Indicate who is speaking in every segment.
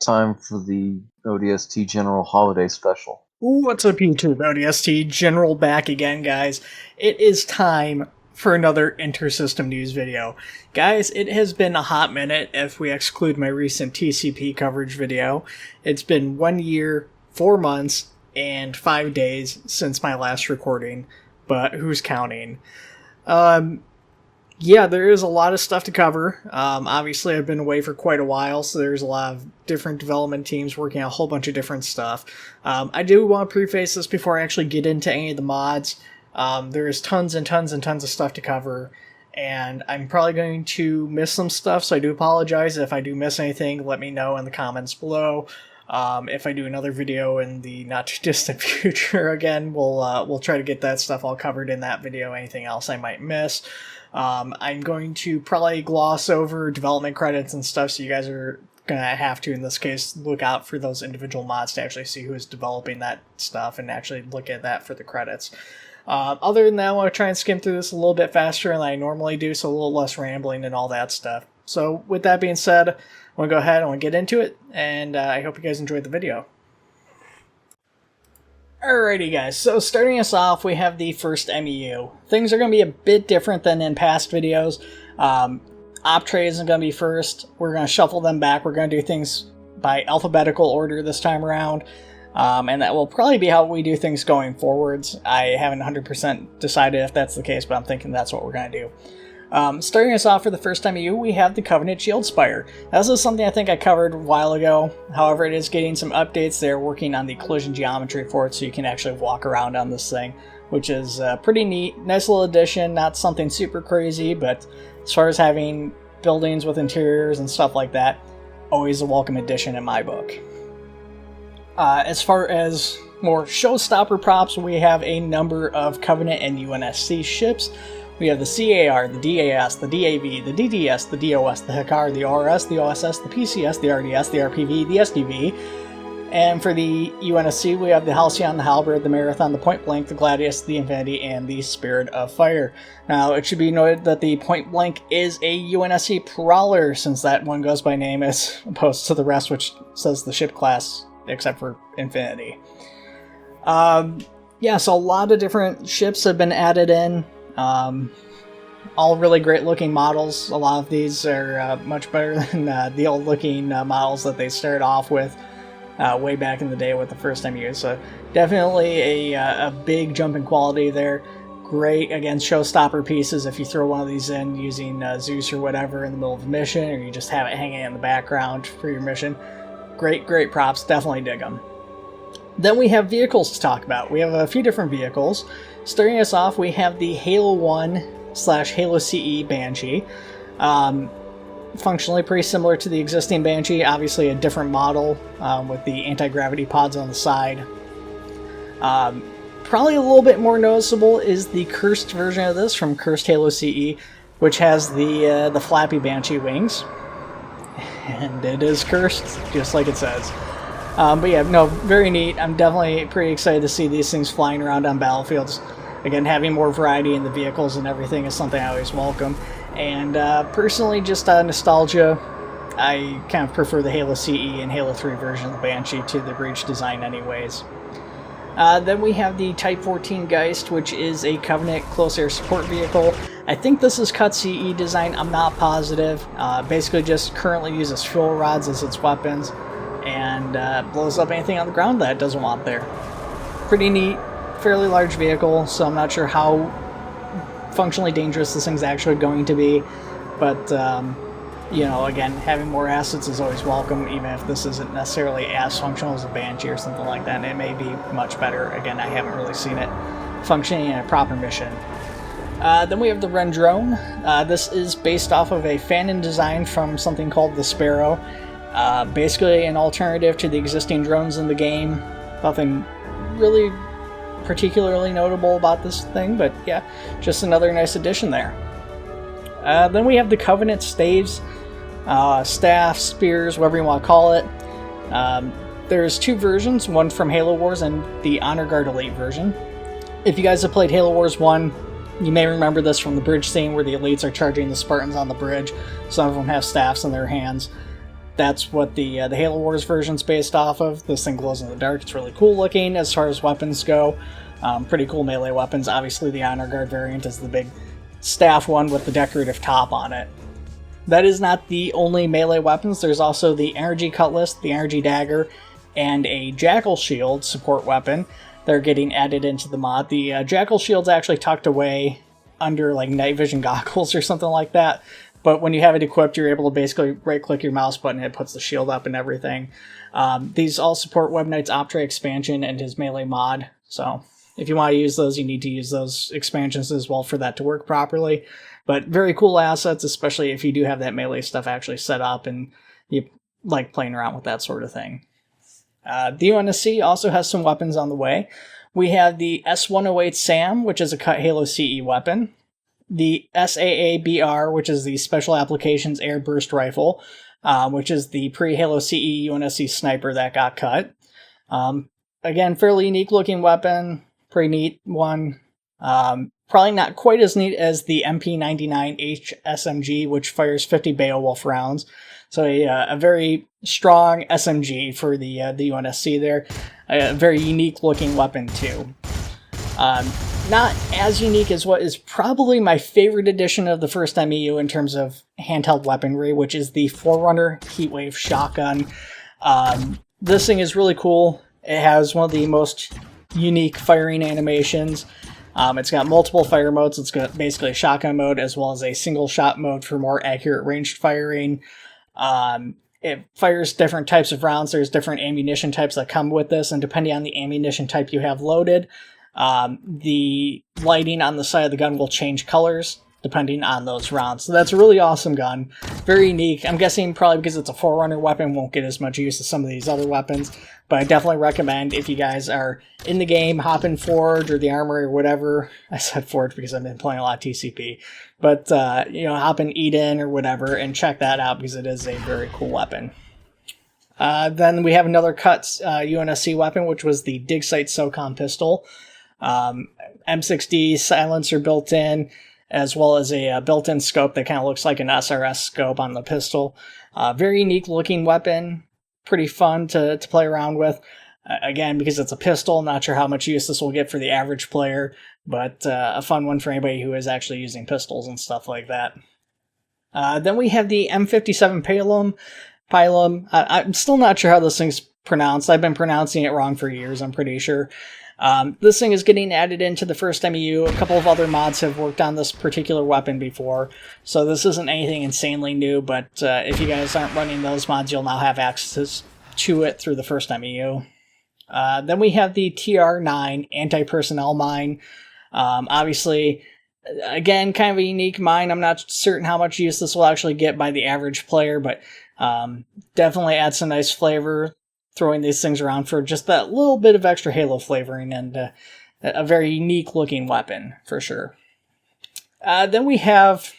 Speaker 1: time for the ODST General Holiday Special.
Speaker 2: What's up, YouTube? ODST General back again, guys. It is time for another Intersystem news video. Guys, it has been a hot minute if we exclude my recent TCP coverage video. It's been 1 year, 4 months, and 5 days since my last recording, but who's counting? Yeah, there is a lot of stuff to cover. Obviously, I've been away for quite a while, so there's a lot of different development teams working on a whole bunch of different stuff. I do want to preface this before I actually get into any of the mods. There is tons and tons and tons of stuff to cover, and I'm probably going to miss some stuff, so I do apologize. If I do miss anything, let me know in the comments below. If I do another video in the not-too-distant future, again, we'll try to get that stuff all covered in that video, anything else I might miss. I'm going to probably gloss over development credits and stuff, so you guys are going to have to, in this case, look out for those individual mods to actually see who is developing that stuff and actually look at that for the credits. Other than that, I want to try and skim through this a little bit faster than I normally do, so a little less rambling and all that stuff. So with that being said, I want to go ahead and get into it, and I hope you guys enjoyed the video. Alrighty guys, so starting us off, we have the first MEU. Things are going to be a bit different than in past videos. Optre isn't going to be first. We're going to shuffle them back. We're going to do things by alphabetical order this time around. And that will probably be how we do things going forwards. I haven't 100% decided if that's the case, but I'm thinking that's what we're going to do. Starting us off for the first MEU, we have the Covenant Shield Spire. Now, this is something I think I covered a while ago. However, it is getting some updates. They're working on the collision geometry for it, so you can actually walk around on this thing, which is pretty neat. Nice little addition, not something super crazy, but as far as having buildings with interiors and stuff like that, always a welcome addition in my book. As far as more showstopper props, we have a number of Covenant and UNSC ships. We have the CAR, the DAS, the DAV, the DDS, the DOS, the HICAR, the ORS, the OSS, the PCS, the RDS, the RPV, the SDV. And for the UNSC, we have the Halcyon, the Halberd, the Marathon, the Point Blank, the Gladius, the Infinity, and the Spirit of Fire. Now, it should be noted that the Point Blank is a UNSC Prowler, since that one goes by name as opposed to the rest, which says the ship class, except for Infinity. Yeah, so a lot of different ships have been added in. All really great looking models. A lot of these are much better than the old looking models that they started off with way back in the day with the first MEU. So definitely a big jump in quality there. Great, again, showstopper pieces if you throw one of these in using Zeus or whatever in the middle of a mission, or you just have it hanging in the background for your mission. Great props, definitely dig them. Then we have vehicles to talk about. We have a few different vehicles. Starting us off, we have the Halo 1/Halo CE Banshee. Functionally pretty similar to the existing Banshee, obviously a different model with the anti-gravity pods on the side. Probably a little bit more noticeable is the cursed version of this from Cursed Halo CE, which has the flappy Banshee wings. And it is cursed, just like it says. But yeah, no, very neat. I'm definitely pretty excited to see these things flying around on battlefields. Again, having more variety in the vehicles and everything is something I always welcome. And personally, just nostalgia, I kind of prefer the Halo CE and Halo 3 version of the Banshee to the Breach design anyways. Then we have the Type 14 Geist, which is a Covenant close air support vehicle. I think this is cut CE design, I'm not positive. Basically just currently uses fuel rods as its weapons, and blows up anything on the ground that it doesn't want there. Pretty neat, fairly large vehicle, so I'm not sure how functionally dangerous this thing's actually going to be, but you know, again, having more assets is always welcome, even if this isn't necessarily as functional as a Banshee or something like that. And it may be much better. Again, I haven't really seen it functioning in a proper mission. Then we have the Ren Drone. This is based off of a fan-in design from something called the Sparrow. Basically an alternative to the existing drones in the game. Nothing really particularly notable about this thing, but yeah, just another nice addition there. Then we have the Covenant Staves, staff, spears, whatever you want to call it. There's two versions, one from Halo Wars and the Honor Guard Elite version. If you guys have played Halo Wars 1, you may remember this from the bridge scene where the elites are charging the Spartans on the bridge. Some of them have staffs in their hands. That's what the Halo Wars version's based off of. This thing glows in the dark. It's really cool looking as far as weapons go. Pretty cool melee weapons. Obviously, the Honor Guard variant is the big staff one with the decorative top on it. That is not the only melee weapons. There's also the Energy Cutlass, the Energy Dagger, and a Jackal Shield support weapon. They're getting added into the mod. The Jackal Shield's actually tucked away under like night vision goggles or something like that. But when you have it equipped, you're able to basically right-click your mouse button and it puts the shield up and everything. These all support Webknights Optre expansion and his melee mod. So if you want to use those, you need to use those expansions as well for that to work properly. But very cool assets, especially if you do have that melee stuff actually set up and you like playing around with that sort of thing. The UNSC also has some weapons on the way. We have the S-108 SAM, which is a cut Halo CE weapon. The SAABR, which is the Special Applications Air Burst Rifle, which is the pre-Halo CE UNSC sniper that got cut. Again, fairly unique looking weapon, pretty neat one. Probably not quite as neat as the MP99H SMG, which fires 50 Beowulf rounds. So a very strong SMG for the UNSC there. A very unique looking weapon too. Not as unique as what is probably my favorite edition of the first MEU in terms of handheld weaponry, which is the Forerunner Heatwave Shotgun. This thing is really cool. It has one of the most unique firing animations. It's got multiple fire modes. It's got basically a shotgun mode as well as a single shot mode for more accurate ranged firing. It fires different types of rounds. There's different ammunition types that come with this, and depending on the ammunition type you have loaded, the lighting on the side of the gun will change colors depending on those rounds. So that's a really awesome gun. Very unique. I'm guessing probably because it's a Forerunner weapon, won't get as much use as some of these other weapons. But I definitely recommend if you guys are in the game, hop in Forge or the Armory or whatever. I said Forge because I've been playing a lot of TCP. But, hop in Eden or whatever and check that out because it is a very cool weapon. Then we have another cut UNSC weapon, which was the Dig Sight SOCOM pistol. M6D silencer built in, as well as a built-in scope that kind of looks like an SRS scope on the pistol. Very unique looking weapon, pretty fun to play around with. Again, because it's a pistol, not sure how much use this will get for the average player, but a fun one for anybody who is actually using pistols and stuff like that. Then we have the M57 Polearm. I'm still not sure how this thing's pronounced. I've been pronouncing it wrong for years, I'm pretty sure. This thing is getting added into the first MEU. A couple of other mods have worked on this particular weapon before, so this isn't anything insanely new, but if you guys aren't running those mods, you'll now have access to it through the first MEU. Then we have the TR9 anti-personnel mine. Obviously, again, kind of a unique mine. I'm not certain how much use this will actually get by the average player, but definitely adds some nice flavor throwing these things around for just that little bit of extra Halo flavoring, and a very unique looking weapon for sure. Then we have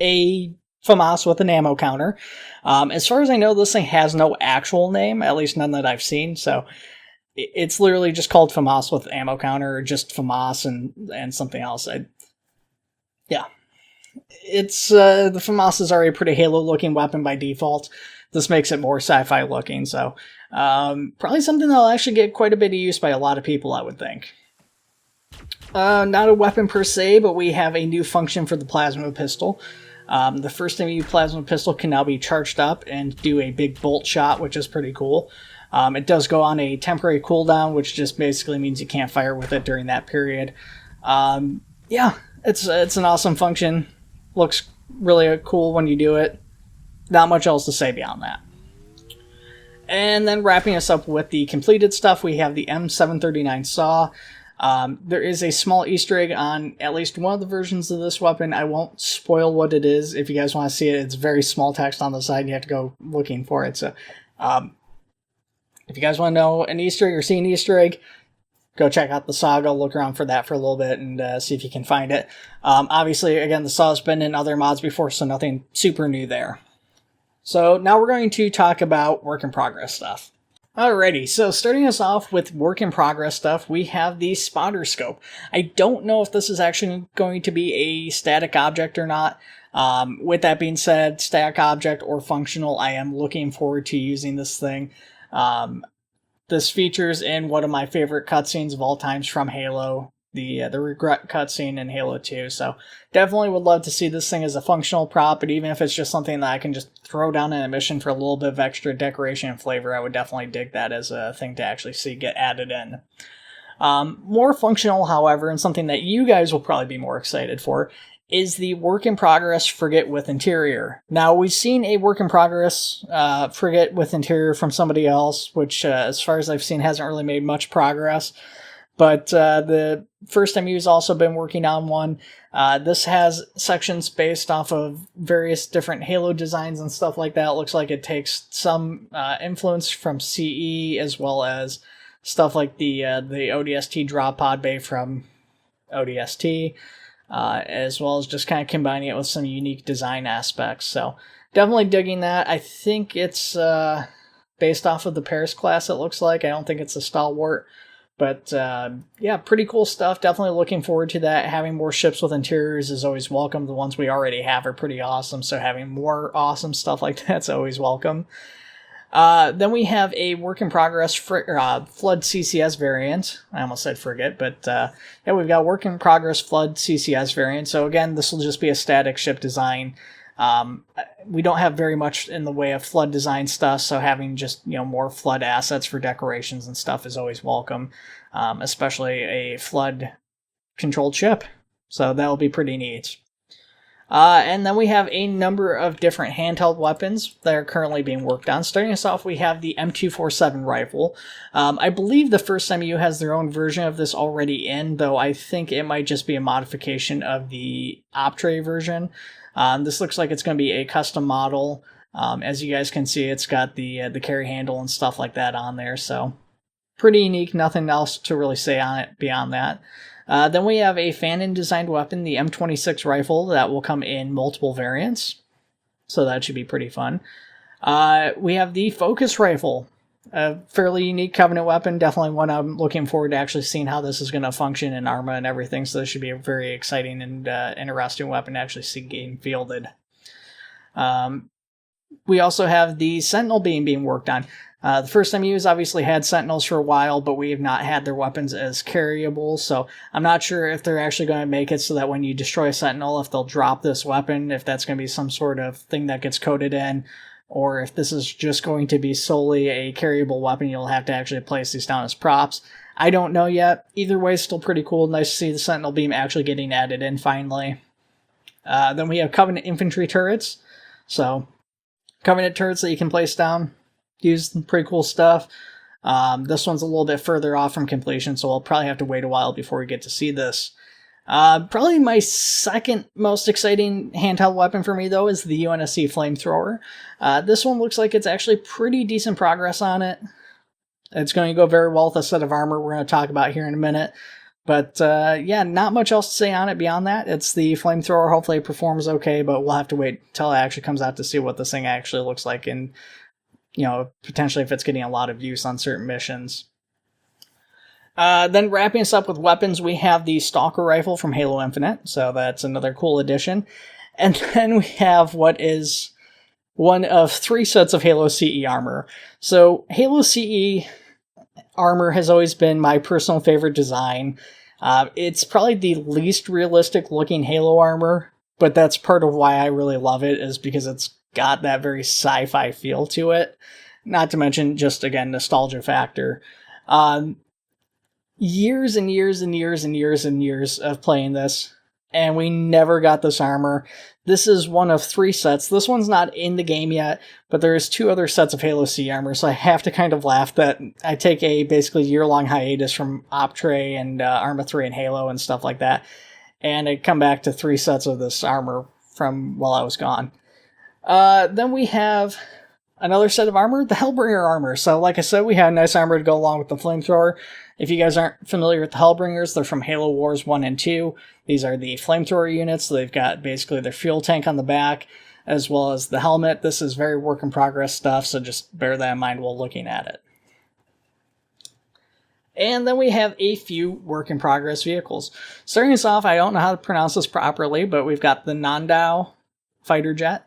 Speaker 2: a FAMAS with an ammo counter. As far as I know, this thing has no actual name, at least none that I've seen, so it's literally just called FAMAS with ammo counter, or just FAMAS and something else. It's the FAMAS is already a pretty Halo looking weapon by default. This makes it more sci-fi looking, so probably something that'll actually get quite a bit of use by a lot of people, I would think. Not a weapon per se, but we have a new function for the plasma pistol. The first MEU plasma pistol can now be charged up and do a big bolt shot, which is pretty cool. It does go on a temporary cooldown, which just basically means you can't fire with it during that period. It's an awesome function. Looks really cool when you do it. Not much else to say beyond that. And then wrapping us up with the completed stuff, we have the M739 saw. There is a small Easter egg on at least one of the versions of this weapon. I won't spoil what it is. If you guys want to see it, it's very small text on the side, and you have to go looking for it. So, if you guys want to know an Easter egg or see an Easter egg, go check out the saga, look around for that for a little bit, and see if you can find it. Obviously, again, the saw's been in other mods before, so nothing super new there. So now we're going to talk about work in progress stuff. Alrighty, so starting us off with work in progress stuff, we have the spotter scope. I don't know if this is actually going to be a static object or not. With that being said, static object or functional, I am looking forward to using this thing. This features in one of my favorite cutscenes of all times from Halo, the regret cutscene in Halo 2. So definitely would love to see this thing as a functional prop, but even if it's just something that I can just throw down in a mission for a little bit of extra decoration and flavor, I would definitely dig that as a thing to actually see get added in. More functional, however, and something that you guys will probably be more excited for, is the work in progress frigate with interior. Now, we've seen a work in progress frigate with interior from somebody else, which, as far as I've seen, hasn't really made much progress. But the first MU has also been working on one. This has sections based off of various different Halo designs and stuff like that. It looks like it takes some influence from CE, as well as stuff like the ODST drop pod bay from ODST, as well as just kind of combining it with some unique design aspects. So definitely digging that. I think it's based off of the Paris class, it looks like. I don't think it's a stalwart. But yeah, pretty cool stuff. Definitely looking forward to that. Having more ships with interiors is always welcome. The ones we already have are pretty awesome, so having more awesome stuff like that's always welcome. Then we have a work in progress Flood CCS variant. I almost said frigate, but yeah, we've got work in progress Flood CCS variant. So again, this will just be a static ship design. We don't have very much in the way of flood design stuff, so having just more flood assets for decorations and stuff is always welcome, especially a flood controlled ship. So that'll be pretty neat. And then we have a number of different handheld weapons that are currently being worked on. Starting us off, we have the M247 rifle. I believe the first MU has their own version of this already in, though I think it might just be a modification of the Optre version. This looks like it's going to be a custom model. As you guys can see, it's got the carry handle and stuff like that on there, so pretty unique. Nothing else to really say on it beyond that. Then we have a Fanon-designed weapon, the M26 rifle, that will come in multiple variants, so that should be pretty fun. We have the Focus rifle, a fairly unique Covenant weapon, definitely one I'm looking forward to actually seeing how this is going to function in Arma and everything, so this should be a very exciting and interesting weapon to actually see getting fielded. We also have the Sentinel beam being worked on. The first MUs obviously had Sentinels for a while, but we have not had their weapons as carryable, so I'm not sure if they're actually going to make it so that when you destroy a Sentinel, if they'll drop this weapon, if that's going to be some sort of thing that gets coded in, or if this is just going to be solely a carryable weapon, you'll have to actually place these down as props. I don't know yet. Either way, still pretty cool. Nice to see the Sentinel beam actually getting added in finally. Then we have Covenant infantry turrets. So, Covenant turrets that you can place down. Use pretty cool stuff. This one's a little bit further off from completion, so I'll probably have to wait a while before we get to see this. Probably my second most exciting handheld weapon for me, though, is the UNSC Flamethrower. This one looks like it's actually pretty decent progress on it. It's going to go very well with a set of armor we're going to talk about here in a minute. But yeah, not much else to say on it beyond that. It's the Flamethrower. Hopefully it performs okay, but we'll have to wait until it actually comes out to see what this thing actually looks like, and potentially if it's getting a lot of use on certain missions. Then wrapping us up with weapons, we have the Stalker Rifle from Halo Infinite, so that's another cool addition. And then we have what is one of 3 sets of Halo CE armor. So Halo CE armor has always been my personal favorite design. It's probably the least realistic looking Halo armor, but that's part of why I really love it, is because it's got that very sci-fi feel to it. Not to mention, just again, nostalgia factor. Years and years and years and years and years of playing this, and we never got this armor. This is one of 3 sets. This one's not in the game yet, but there's 2 other sets of Halo C armor, so I have to kind of laugh that I take a basically year-long hiatus from Optre and Arma 3 and Halo and stuff like that, and I come back to 3 sets of this armor from while I was gone. Then we have another set of armor, the Hellbringer armor. So like I said, we had nice armor to go along with the Flamethrower. If you guys aren't familiar with the Hellbringers, they're from Halo Wars 1 and 2. These are the Flamethrower units. So they've got basically their fuel tank on the back, as well as the helmet. This is very work in progress stuff, so just bear that in mind while looking at it. And then we have a few work-in-progress vehicles. Starting us off, I don't know how to pronounce this properly, but we've got the Nandao fighter jet.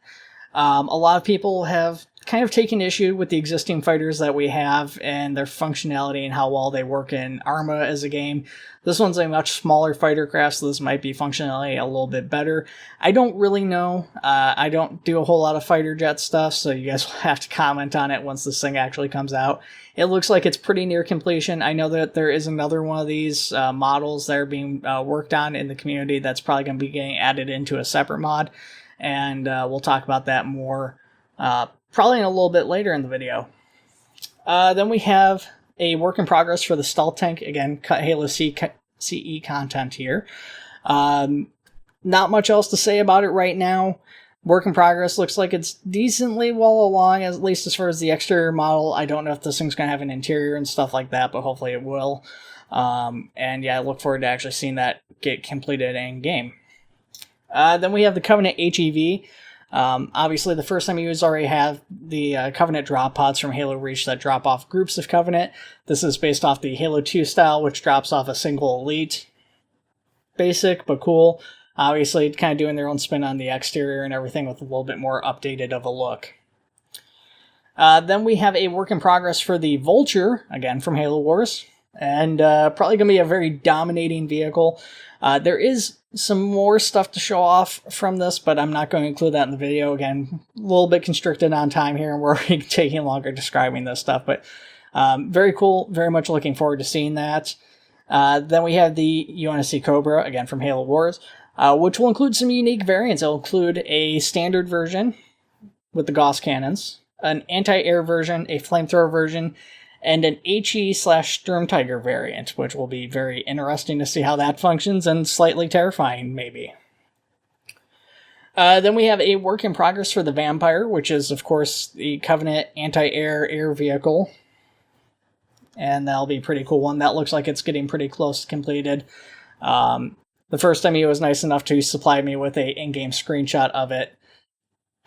Speaker 2: A lot of people have kind of taken issue with the existing fighters that we have and their functionality and how well they work in Arma as a game. This one's a much smaller fighter craft, so this might be functionally a little bit better. I don't really know. I don't do a whole lot of fighter jet stuff, so you guys will have to comment on it once this thing actually comes out. It looks like it's pretty near completion. I know that there is another one of these models that are being worked on in the community that's probably going to be getting added into a separate mod, and we'll talk about that more probably in a little bit later in the video. Then we have a work in progress for the stealth tank. Again, cut Halo CE content here. Not much else to say about it right now. Work in progress looks like it's decently well along, at least as far as the exterior model. I don't know if this thing's going to have an interior and stuff like that, but hopefully it will. And yeah, I look forward to actually seeing that get completed in game. Then we have the Covenant HEV. Obviously, the first time you use already have the Covenant drop pods from Halo Reach that drop off groups of Covenant. This is based off the Halo 2 style, which drops off a single elite. Basic, but cool. Obviously, kind of doing their own spin on the exterior and everything with a little bit more updated of a look. Then we have a work in progress for the Vulture, again from Halo Wars, and probably going to be a very dominating vehicle. There is some more stuff to show off from this, but I'm not going to include that in the video. Again, a little bit constricted on time here, and we're already taking longer describing this stuff, but very cool. Very much looking forward to seeing that. Then we have the UNSC Cobra, again from Halo Wars, which will include some unique variants. It'll include a standard version with the Gauss cannons, an anti-air version, a flamethrower version, and an HE/Sturm Tiger variant, which will be very interesting to see how that functions and slightly terrifying, maybe. Then we have a work in progress for the Vampire, which is, of course, the Covenant anti-air air vehicle. And that'll be a pretty cool one. That looks like it's getting pretty close to completed. The first time he was nice enough to supply me with a in-game screenshot of it,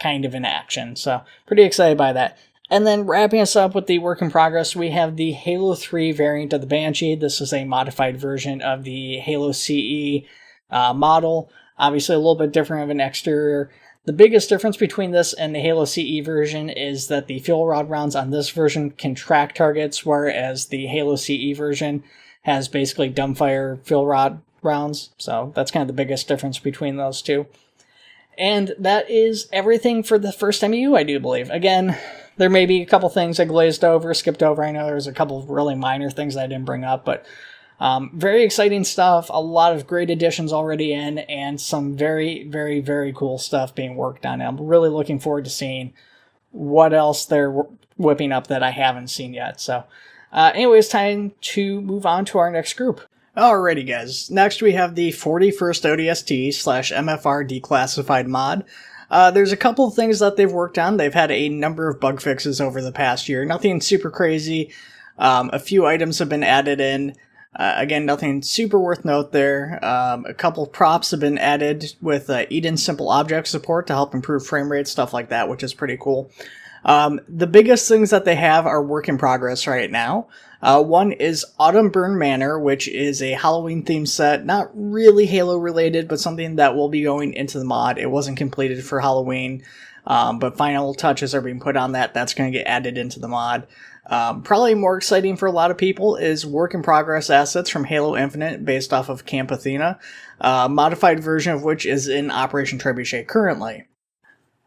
Speaker 2: kind of in action. So, pretty excited by that. And then wrapping us up with the work in progress, we have the Halo 3 variant of the Banshee. This is a modified version of the Halo CE model. Obviously a little bit different of an exterior. The biggest difference between this and the Halo CE version is that the fuel rod rounds on this version can track targets, whereas the Halo CE version has basically dumbfire fuel rod rounds. So that's kind of the biggest difference between those two. And that is everything for the first MU, I do believe. Again, there may be a couple things I glazed over, skipped over. I know there's a couple of really minor things I didn't bring up, but very exciting stuff. A lot of great additions already in, and some very, very, very cool stuff being worked on. I'm really looking forward to seeing what else they're whipping up that I haven't seen yet. So, anyways, time to move on to our next group. Alrighty, guys. Next, we have the 41st ODST/MFR declassified mod. There's a couple of things that they've worked on. They've had a number of bug fixes over the past year. Nothing super crazy. A few items have been added in. Again, nothing super worth note there. A couple of props have been added with Eden Simple Object support to help improve frame rate, stuff like that, which is pretty cool. The biggest things that they have are work in progress right now. One is Autumn Burn Manor, which is a Halloween-themed set. Not really Halo-related, but something that will be going into the mod. It wasn't completed for Halloween, but final touches are being put on that. That's going to get added into the mod. Probably more exciting for a lot of people is work in progress assets from Halo Infinite based off of Camp Athena, modified version of which is in Operation Trebuchet currently.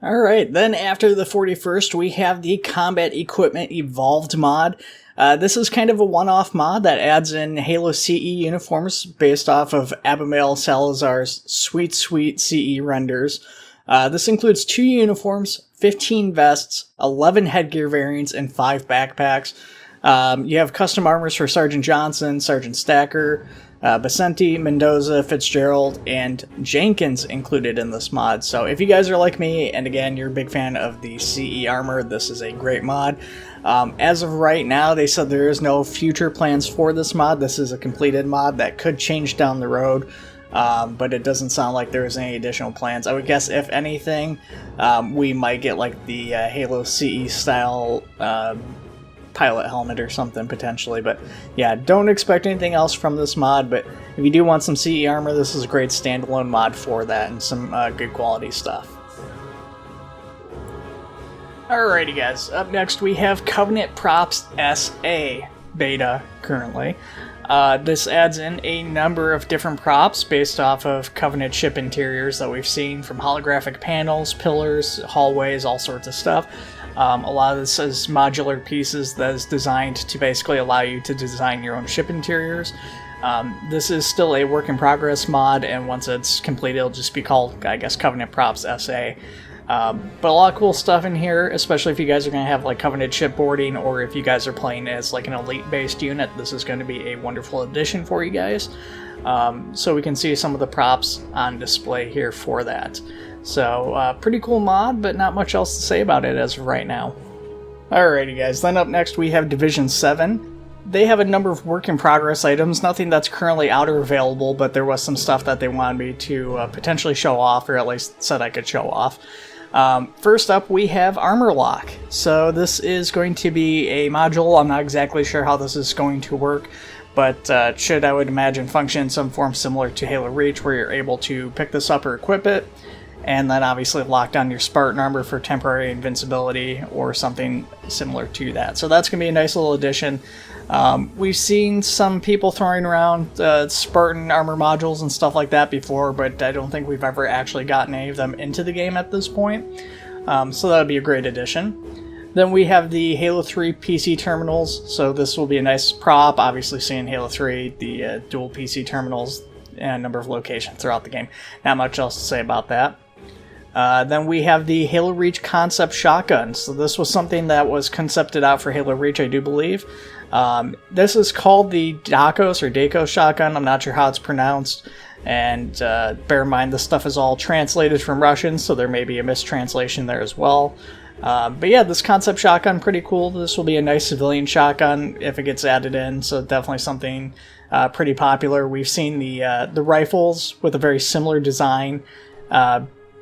Speaker 2: Alright, then after the 41st, we have the Combat Equipment Evolved mod. This is kind of a one-off mod that adds in Halo CE uniforms based off of Abimael Salazar's sweet CE renders. This includes 2 uniforms, 15 vests, 11 headgear variants, and 5 backpacks. You have custom armors for Sergeant Johnson, Sergeant Stacker, Basenti, Mendoza, Fitzgerald, and Jenkins included in this mod. So if you guys are like me, and again, you're a big fan of the CE armor, this is a great mod. As of right now, they said there is no future plans for this mod. This is a completed mod that could change down the road, but it doesn't sound like there's any additional plans. I would guess, if anything, we might get like the Halo CE style pilot helmet or something potentially. But yeah, don't expect anything else from this mod, but if you do want some CE armor, this is a great standalone mod for that and some good quality stuff. Alrighty guys, up next we have Covenant Props SA beta currently. This adds in a number of different props based off of Covenant ship interiors that we've seen, from holographic panels, pillars, hallways, all sorts of stuff. A lot of this is modular pieces that is designed to basically allow you to design your own ship interiors. This is still a work in progress mod, and once it's complete it'll just be called, I guess, Covenant Props SA. But a lot of cool stuff in here, especially if you guys are going to have like Covenant shipboarding, or if you guys are playing as like an elite based unit. This is going to be a wonderful addition for you guys. So we can see some of the props on display here for that. So pretty cool mod, but not much else to say about it as of right now. Alrighty guys, then up next we have Division 7. They have a number of work in progress items, nothing that's currently out or available, but there was some stuff that they wanted me to potentially show off, or at least said I could show off. First up, we have Armor Lock. So this is going to be a module. I'm not exactly sure how this is going to work, but should, I would imagine, function in some form similar to Halo Reach, where you're able to pick this up or equip it, and then obviously lock down your Spartan armor for temporary invincibility or something similar to that. So that's going to be a nice little addition. We've seen some people throwing around Spartan armor modules and stuff like that before, but I don't think we've ever actually gotten any of them into the game at this point. So that would be a great addition. Then we have the Halo 3 PC terminals. So this will be a nice prop, obviously seeing Halo 3, the dual PC terminals in a number of locations throughout the game. Not much else to say about that. Then we have the Halo Reach concept shotgun. So this was something that was concepted out for Halo Reach, I do believe. This is called the Dakos or Dakos shotgun. I'm not sure how it's pronounced. And bear in mind, this stuff is all translated from Russian, so there may be a mistranslation there as well. But yeah, this concept shotgun, pretty cool. This will be a nice civilian shotgun if it gets added in, so definitely something pretty popular. We've seen the rifles with a very similar design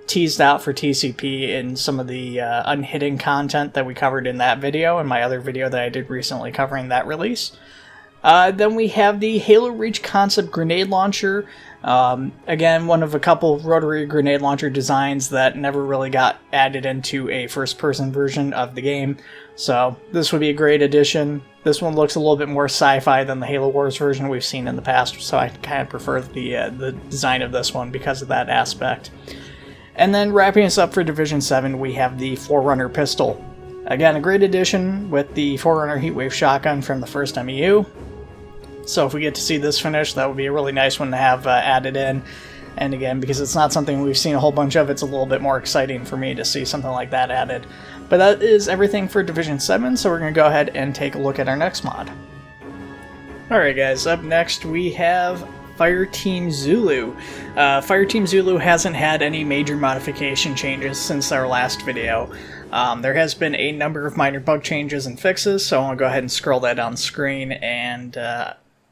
Speaker 2: teased out for TCP in some of the unhidden content that we covered in that video, and my other video that I did recently covering that release. Then we have the Halo Reach concept grenade launcher. Again, one of a couple rotary grenade launcher designs that never really got added into a first-person version of the game. So this would be a great addition. This one looks a little bit more sci-fi than the Halo Wars version we've seen in the past, so I kind of prefer the design of this one because of that aspect. And then wrapping us up for Division 7, we have the Forerunner pistol. Again, a great addition with the Forerunner Heatwave shotgun from the first MEU. So if we get to see this finished, that would be a really nice one to have added in. And again, because it's not something we've seen a whole bunch of, it's a little bit more exciting for me to see something like that added. But that is everything for Division 7, so we're going to go ahead and take a look at our next mod. Alright guys, up next we have Fireteam Zulu. Fireteam Zulu hasn't had any major modification changes since our last video. There has been a number of minor bug changes and fixes, so I'll go ahead and scroll that on screen, and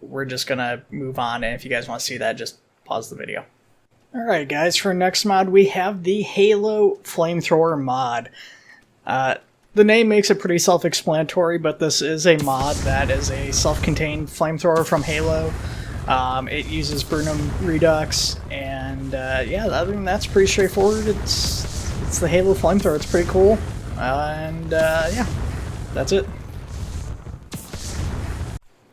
Speaker 2: we're just going to move on, and if you guys want to see that, just pause the video. Alright guys, for next mod we have the Halo Flamethrower mod. The name makes it pretty self-explanatory, but this is a mod that is a self-contained flamethrower from Halo. It uses Burnham Redux, and yeah, other than that, it's pretty straightforward. It's the Halo Flamethrower. It's pretty cool, and yeah, that's it.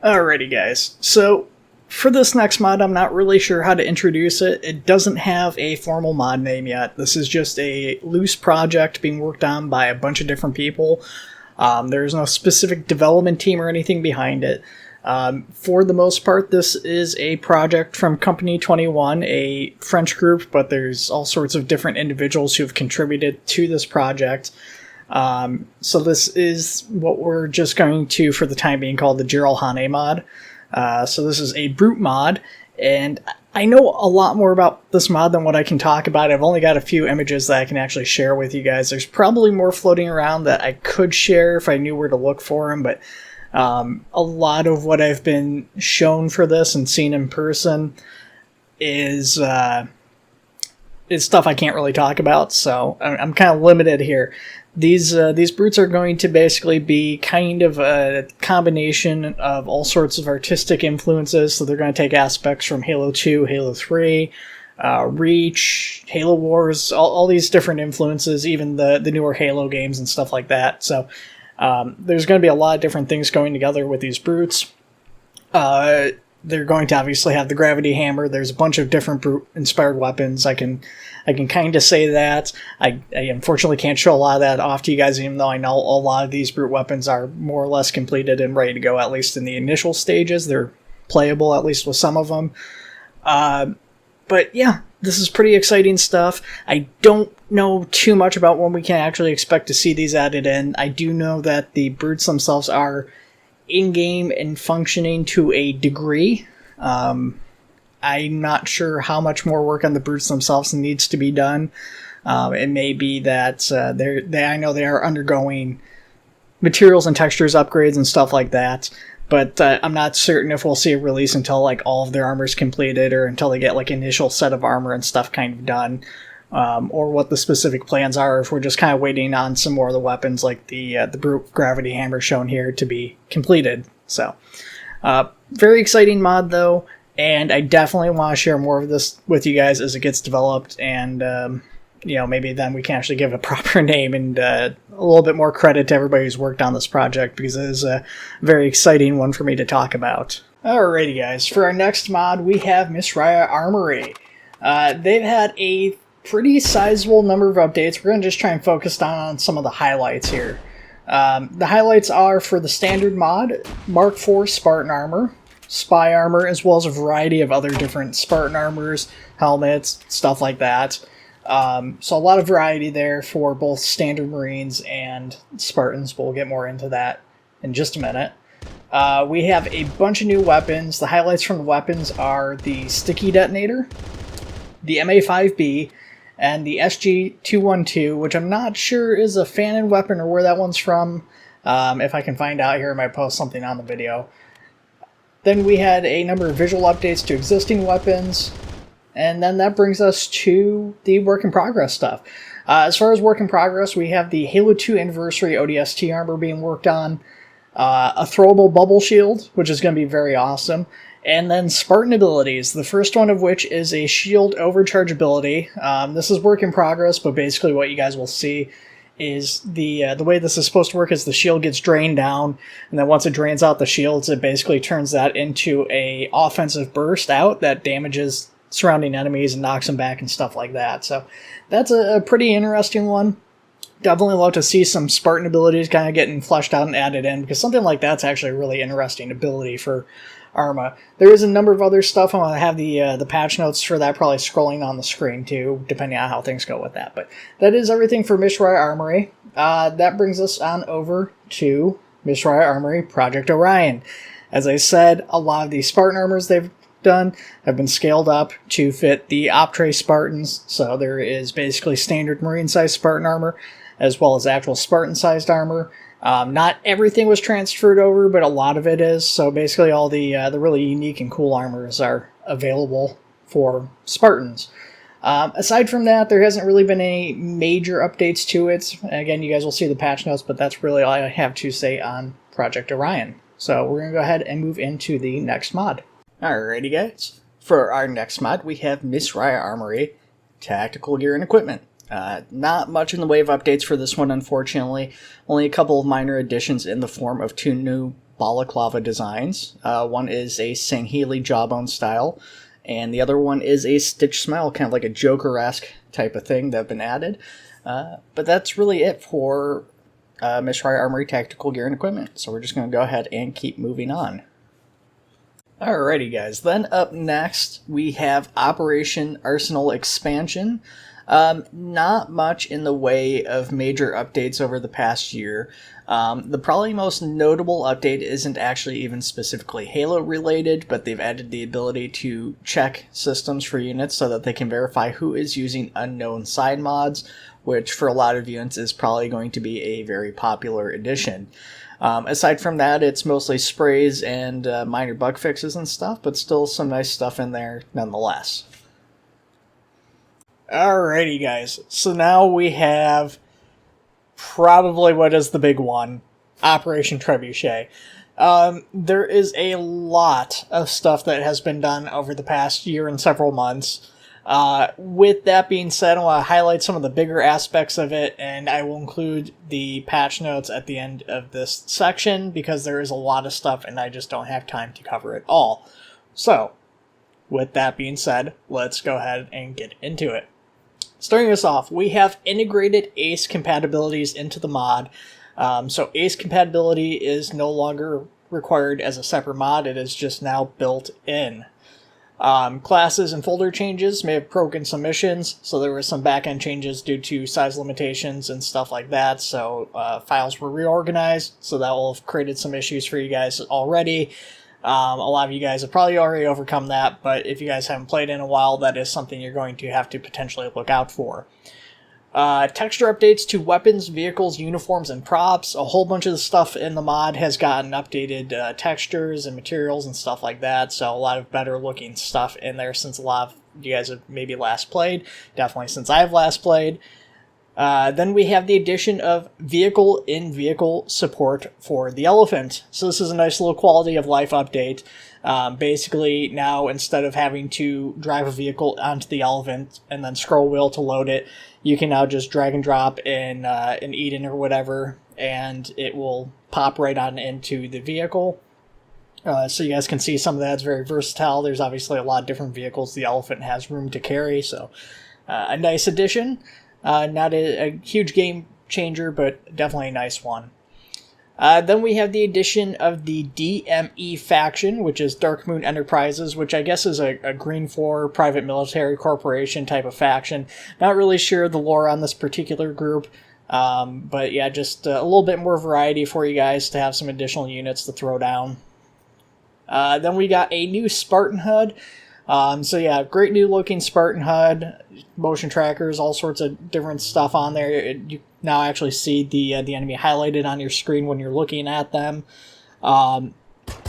Speaker 2: Alrighty guys, so for this next mod, I'm not really sure how to introduce it. It doesn't have a formal mod name yet. This is just a loose project being worked on by a bunch of different people. There's no specific development team or anything behind it. For the most part, this is a project from Company 21, a French group, but there's all sorts of different individuals who have contributed to this project. So this is what we're just going to, for the time being, call the Jiralhane mod. So this is a brute mod, and I know a lot more about this mod than what I can talk about. I've only got a few images that I can actually share with you guys. There's probably more floating around that I could share if I knew where to look for them, but a lot of what I've been shown for this and seen in person is stuff I can't really talk about, so I'm kind of limited here. These brutes are going to basically be kind of a combination of all sorts of artistic influences. So they're going to take aspects from Halo 2, Halo 3, Reach, Halo Wars, all these different influences, even the newer Halo games and stuff like that. So there's going to be a lot of different things going together with these brutes. They're going to obviously have the gravity hammer. There's a bunch of different brute-inspired weapons. I can kind of say that. I unfortunately can't show a lot of that off to you guys, even though I know a lot of these brute weapons are more or less completed and ready to go, at least in the initial stages. They're playable, at least with some of them. But yeah, this is pretty exciting stuff. I don't know too much about when we can actually expect to see these added in. I do know that the brutes themselves are in-game and functioning to a degree. I'm not sure how much more work on the brutes themselves needs to be done. It may be that I know they are undergoing materials and textures upgrades and stuff like that, but I'm not certain if we'll see a release until like all of their armor is completed, or until they get like initial set of armor and stuff kind of done, or what the specific plans are, if we're just kind of waiting on some more of the weapons like the brute gravity hammer shown here to be completed. So very exciting mod though, and I definitely want to share more of this with you guys as it gets developed, and maybe then we can actually give it a proper name and a little bit more credit to everybody who's worked on this project, because it is a very exciting one for me to talk about. Alrighty guys, for our next mod we have Misriah Armory. They've had a pretty sizable number of updates. We're going to just try and focus on some of the highlights here. The highlights are for the standard mod, Mark IV Spartan Armor, Spy Armor, as well as a variety of other different Spartan armors, helmets, stuff like that. So a lot of variety there for both standard Marines and Spartans, but we'll get more into that in just a minute. We have a bunch of new weapons. The highlights from the weapons are the Sticky Detonator, the MA5B, and the SG-212, which I'm not sure is a Fanon weapon or where that one's from. If I can find out here, I might post something on the video. Then we had a number of visual updates to existing weapons, and then that brings us to the work in progress stuff. As far as work in progress, we have the Halo 2 Anniversary ODST armor being worked on, a throwable bubble shield, which is going to be very awesome, and then Spartan abilities, the first one of which is a shield overcharge ability. This is work in progress, but basically what you guys will see is the way this is supposed to work is the shield gets drained down, and then once it drains out the shields, it basically turns that into a offensive burst out that damages surrounding enemies and knocks them back and stuff like that. So that's a pretty interesting one. Definitely love to see some Spartan abilities kind of getting fleshed out and added in, because something like that's actually a really interesting ability for Arma. There is a number of other stuff. I'm going to have the patch notes for that probably scrolling on the screen too, depending on how things go with that. But that is everything for Misriah Armory. That brings us on over to Misriah Armory Project Orion. As I said, a lot of these Spartan armors they've done have been scaled up to fit the Optre Spartans. So there is basically standard Marine-sized Spartan armor, as well as actual Spartan-sized armor. Not everything was transferred over, but a lot of it is. So basically all the really unique and cool armors are available for Spartans. Aside from that, there hasn't really been any major updates to it. Again, you guys will see the patch notes, but that's really all I have to say on Project Orion. So we're going to go ahead and move into the next mod. Alrighty guys, for our next mod we have Misriah Armory Tactical Gear and Equipment. Not much in the way of updates for this one, unfortunately. Only a couple of minor additions in the form of two new balaclava designs. One is a Sanheili jawbone style, and the other one is a Stitch Smile, kind of like a Joker-esque type of thing that have been added. But that's really it for Misriah Armory Tactical Gear and Equipment, so we're just going to go ahead and keep moving on. Alrighty guys, then up next we have Operation Arsenal Expansion. Not much in the way of major updates over the past year. The probably most notable update isn't actually even specifically Halo related, but they've added the ability to check systems for units so that they can verify who is using unknown side mods, which for a lot of units is probably going to be a very popular addition. Aside from that, it's mostly sprays and minor bug fixes and stuff, but still some nice stuff in there nonetheless. Alrighty guys, so now we have probably what is the big one, Operation Trebuchet. There is a lot of stuff that has been done over the past year and several months. With that being said, I want to highlight some of the bigger aspects of it, and I will include the patch notes at the end of this section because there is a lot of stuff and I just don't have time to cover it all. So, with that being said, let's go ahead and get into it. Starting us off, we have integrated ACE compatibilities into the mod. So ACE compatibility is no longer required as a separate mod, it is just now built in. Classes and folder changes may have broken some missions, so there were some backend changes due to size limitations and stuff like that, so files were reorganized, so that will have created some issues for you guys already. A lot of you guys have probably already overcome that, but if you guys haven't played in a while, that is something you're going to have to potentially look out for. Texture updates to weapons, vehicles, uniforms, and props. A whole bunch of the stuff in the mod has gotten updated textures and materials and stuff like that, so a lot of better looking stuff in there since a lot of you guys have maybe last played. Definitely since I've last played. Then we have the addition of vehicle-in-vehicle support for the Elephant. So this is a nice little quality of life update. Basically, now instead of having to drive a vehicle onto the Elephant and then scroll wheel to load it, you can now just drag and drop in Eden or whatever, and it will pop right on into the vehicle. So you guys can see some of that's very versatile. There's obviously a lot of different vehicles the Elephant has room to carry, so a nice addition. Not a huge game changer, but definitely a nice one. Then we have the addition of the DME faction, which is Dark Moon Enterprises, which I guess is a Green 4 private military corporation type of faction. Not really sure the lore on this particular group, but yeah, just a little bit more variety for you guys to have some additional units to throw down. Then we got a new Spartan HUD. So yeah, great new looking Spartan HUD, motion trackers, all sorts of different stuff on there. You now actually see the enemy highlighted on your screen when you're looking at them. And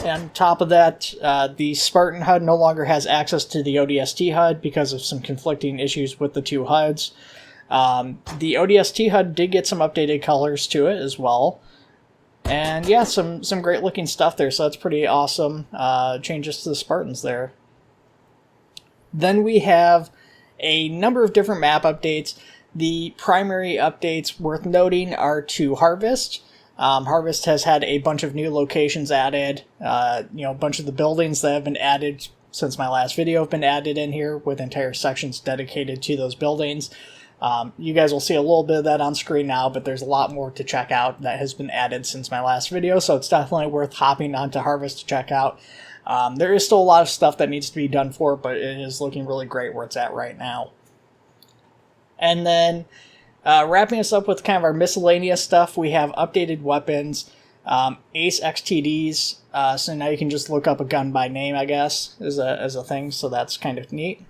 Speaker 2: on top of that, the Spartan HUD no longer has access to the ODST HUD because of some conflicting issues with the two HUDs. The ODST HUD did get some updated colors to it as well. And yeah, some great looking stuff there, so that's pretty awesome. Changes to the Spartans there. Then we have a number of different map updates. The primary updates worth noting are to Harvest. Harvest has had a bunch of new locations added. A bunch of the buildings that have been added since my last video have been added in here with entire sections dedicated to those buildings. You guys will see a little bit of that on screen now, but there's a lot more to check out that has been added since my last video, so it's definitely worth hopping onto Harvest to check out. There is still a lot of stuff that needs to be done for it, but it is looking really great where it's at right now. And then, wrapping us up with kind of our miscellaneous stuff, we have updated weapons, ACE XTDs, so now you can just look up a gun by name, I guess, as a thing, so that's kind of neat.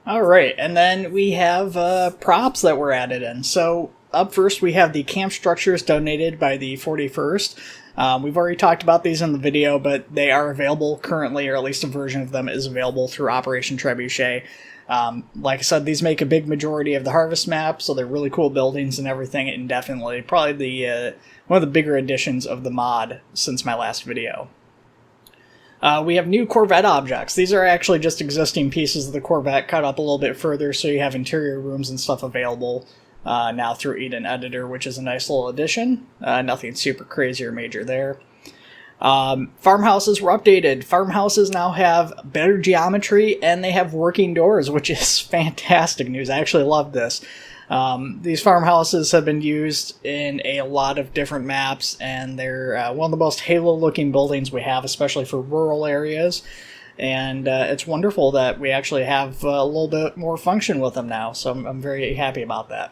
Speaker 2: Alright, and then we have props that were added in. So, up first we have the camp structures donated by the 41st. We've already talked about these in the video, but they are available currently, or at least a version of them is available through Operation Trebuchet. Like I said, these make a big majority of the Harvest map, so they're really cool buildings and everything, and definitely probably one of the bigger additions of the mod since my last video. We have new Corvette objects. These are actually just existing pieces of the Corvette cut up a little bit further, so you have interior rooms and stuff available now through Eden Editor, which is a nice little addition. Nothing super crazy or major there. Farmhouses were updated. Farmhouses now have better geometry and they have working doors, which is fantastic news. I actually love this. These farmhouses have been used in a lot of different maps, and they're one of the most Halo-looking buildings we have, especially for rural areas. And it's wonderful that we actually have a little bit more function with them now, so I'm very happy about that.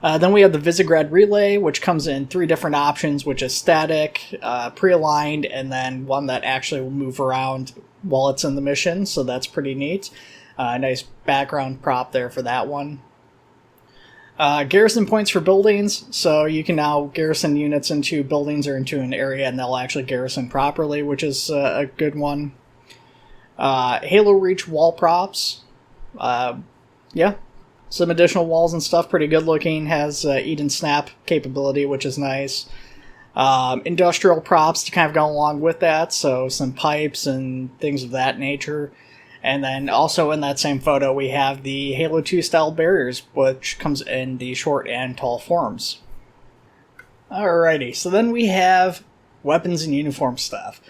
Speaker 2: Then we have the Visegrad Relay, which comes in 3 different options, which is static, pre-aligned, and then one that actually will move around while it's in the mission, so that's pretty neat. Nice background prop there for that one. Garrison points for buildings, so you can now garrison units into buildings or into an area and they'll actually garrison properly, which is a good one. Halo Reach wall props. Yeah, Some additional walls and stuff, pretty good looking. Has eat and snap capability, which is nice. Industrial props to kind of go along with that, so some pipes and things of that nature. And then also in that same photo, we have the Halo 2 style barriers, which comes in the short and tall forms. Alrighty, so then we have weapons and uniform stuff.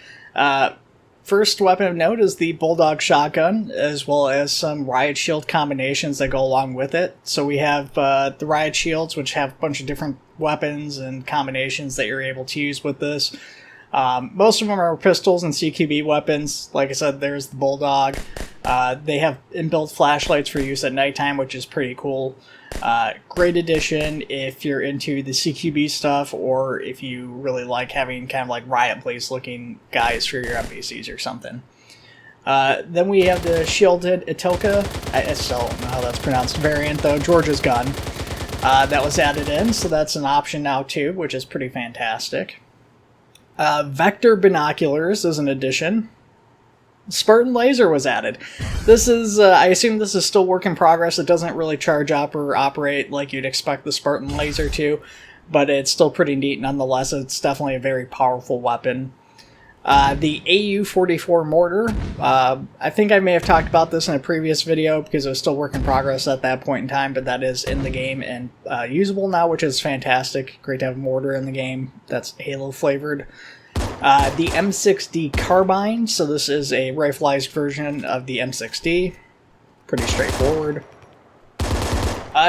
Speaker 2: First weapon of note is the Bulldog shotgun, as well as some riot shield combinations that go along with it. So we have the riot shields, which have a bunch of different weapons and combinations that you're able to use with this. Most of them are pistols and CQB weapons. Like I said, there's the Bulldog. They have inbuilt flashlights for use at nighttime, which is pretty cool. Great addition if you're into the CQB stuff, or if you really like having kind of like Riot Blaze looking guys for your NPCs or something. Then we have the shielded Itoka, I still don't know how that's pronounced, variant though, George's gun. That was added in, so that's an option now too, which is pretty fantastic. Vector binoculars is an addition. Spartan laser was added. This is, I assume this is still work in progress. It doesn't really charge up or operate like you'd expect the Spartan laser to, but it's still pretty neat nonetheless. It's definitely a very powerful weapon. The AU-44 mortar, I think I may have talked about this in a previous video because it was still work in progress at that point in time, but that is in the game and usable now, which is fantastic. Great to have a mortar in the game that's Halo flavored. The M6D carbine, so this is a rifleized version of the M6D. Pretty straightforward.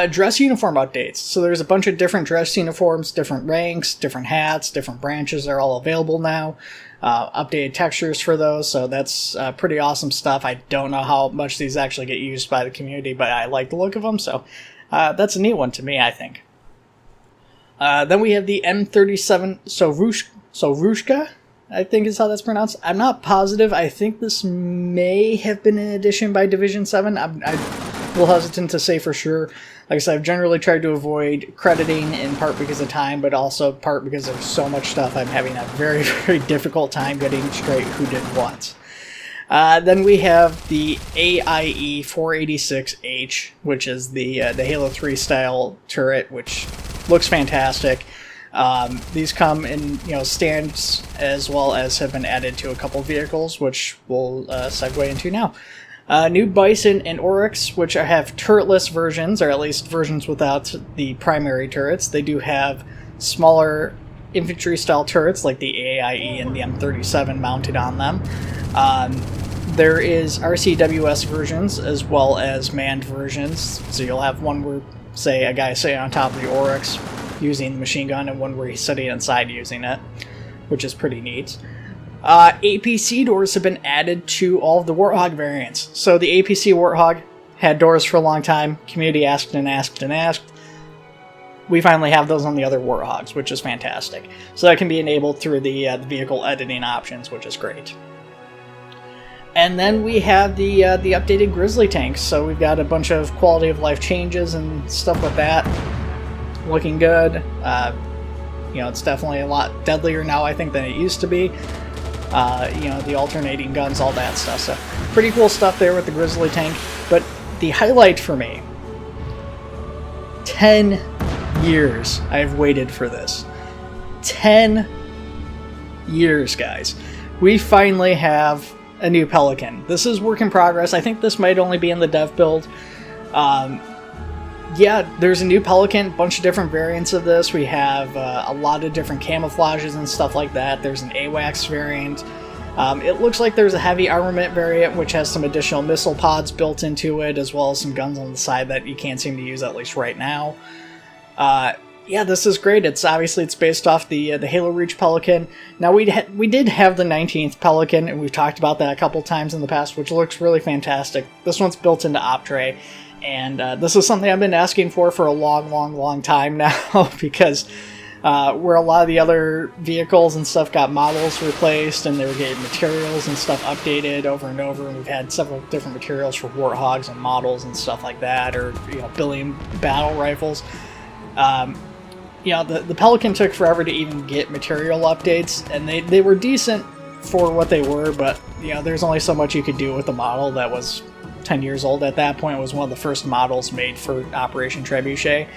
Speaker 2: Dress uniform updates. So there's a bunch of different dress uniforms, different ranks, different hats, different branches. They're all available now. Updated textures for those, so that's pretty awesome stuff. I don't know how much these actually get used by the community, but I like the look of them, so that's a neat one to me, I think. Then we have the M37 Sovrushka, I think is how that's pronounced. I'm not positive. I think this may have been an addition by Division 7. I'm a little hesitant to say for sure. Like I said, I've generally tried to avoid crediting, in part because of time, but also part because there's so much stuff. I'm having a very, very difficult time getting straight who did what. Then we have the AIE 486H, which is the Halo 3 style turret, which looks fantastic. These come in stands as well as have been added to a couple vehicles, which we'll segue into now. New Bison and Oryx, which have turretless versions, or at least versions without the primary turrets. They do have smaller infantry-style turrets like the AIE and the M37 mounted on them. There is RCWS versions as well as manned versions, so you'll have one where, say, a guy sitting on top of the Oryx using the machine gun, and one where he's sitting inside using it, which is pretty neat. APC doors have been added to all of the Warthog variants. So the APC Warthog had doors for a long time. Community asked and asked and asked. We finally have those on the other Warthogs, which is fantastic. So that can be enabled through the vehicle editing options, which is great. And then we have the updated Grizzly tanks. So we've got a bunch of quality of life changes and stuff like that. Looking good. It's definitely a lot deadlier now, I think, than it used to be. The alternating guns, all that stuff. So pretty cool stuff there with the Grizzly tank. But the highlight for me, 10 years I've waited for this. 10 years, guys. We finally have a new Pelican. This is work in progress. I think this might only be in the dev build. There's a new Pelican, bunch of different variants of this. We have a lot of different camouflages and stuff like that. There's an AWACS variant. It looks like there's a heavy armament variant, which has some additional missile pods built into it, as well as some guns on the side that you can't seem to use, at least right now. This is great. It's based off the Halo Reach Pelican. Now, we did have the 19th Pelican, and we've talked about that a couple times in the past, which looks really fantastic. This one's built into Optre. And this is something I've been asking for a long, long, long time now, because where a lot of the other vehicles and stuff got models replaced, and they were getting materials and stuff updated over and over, and we've had several different materials for Warthogs and models and stuff like that, or billion battle rifles. The Pelican took forever to even get material updates, and they were decent for what they were, but there's only so much you could do with the model that was 10 years old at that point. It was one of the first models made for Operation Trebuchet.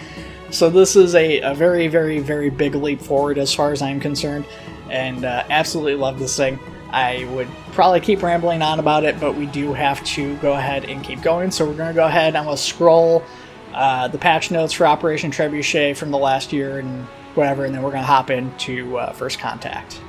Speaker 2: So this is a very, very, very big leap forward as far as I'm concerned, and absolutely love this thing. I would probably keep rambling on about it, but we do have to go ahead and keep going. So we're going to go ahead, I'm going to scroll the patch notes for Operation Trebuchet from the last year and whatever, and then we're going to hop into First Contact.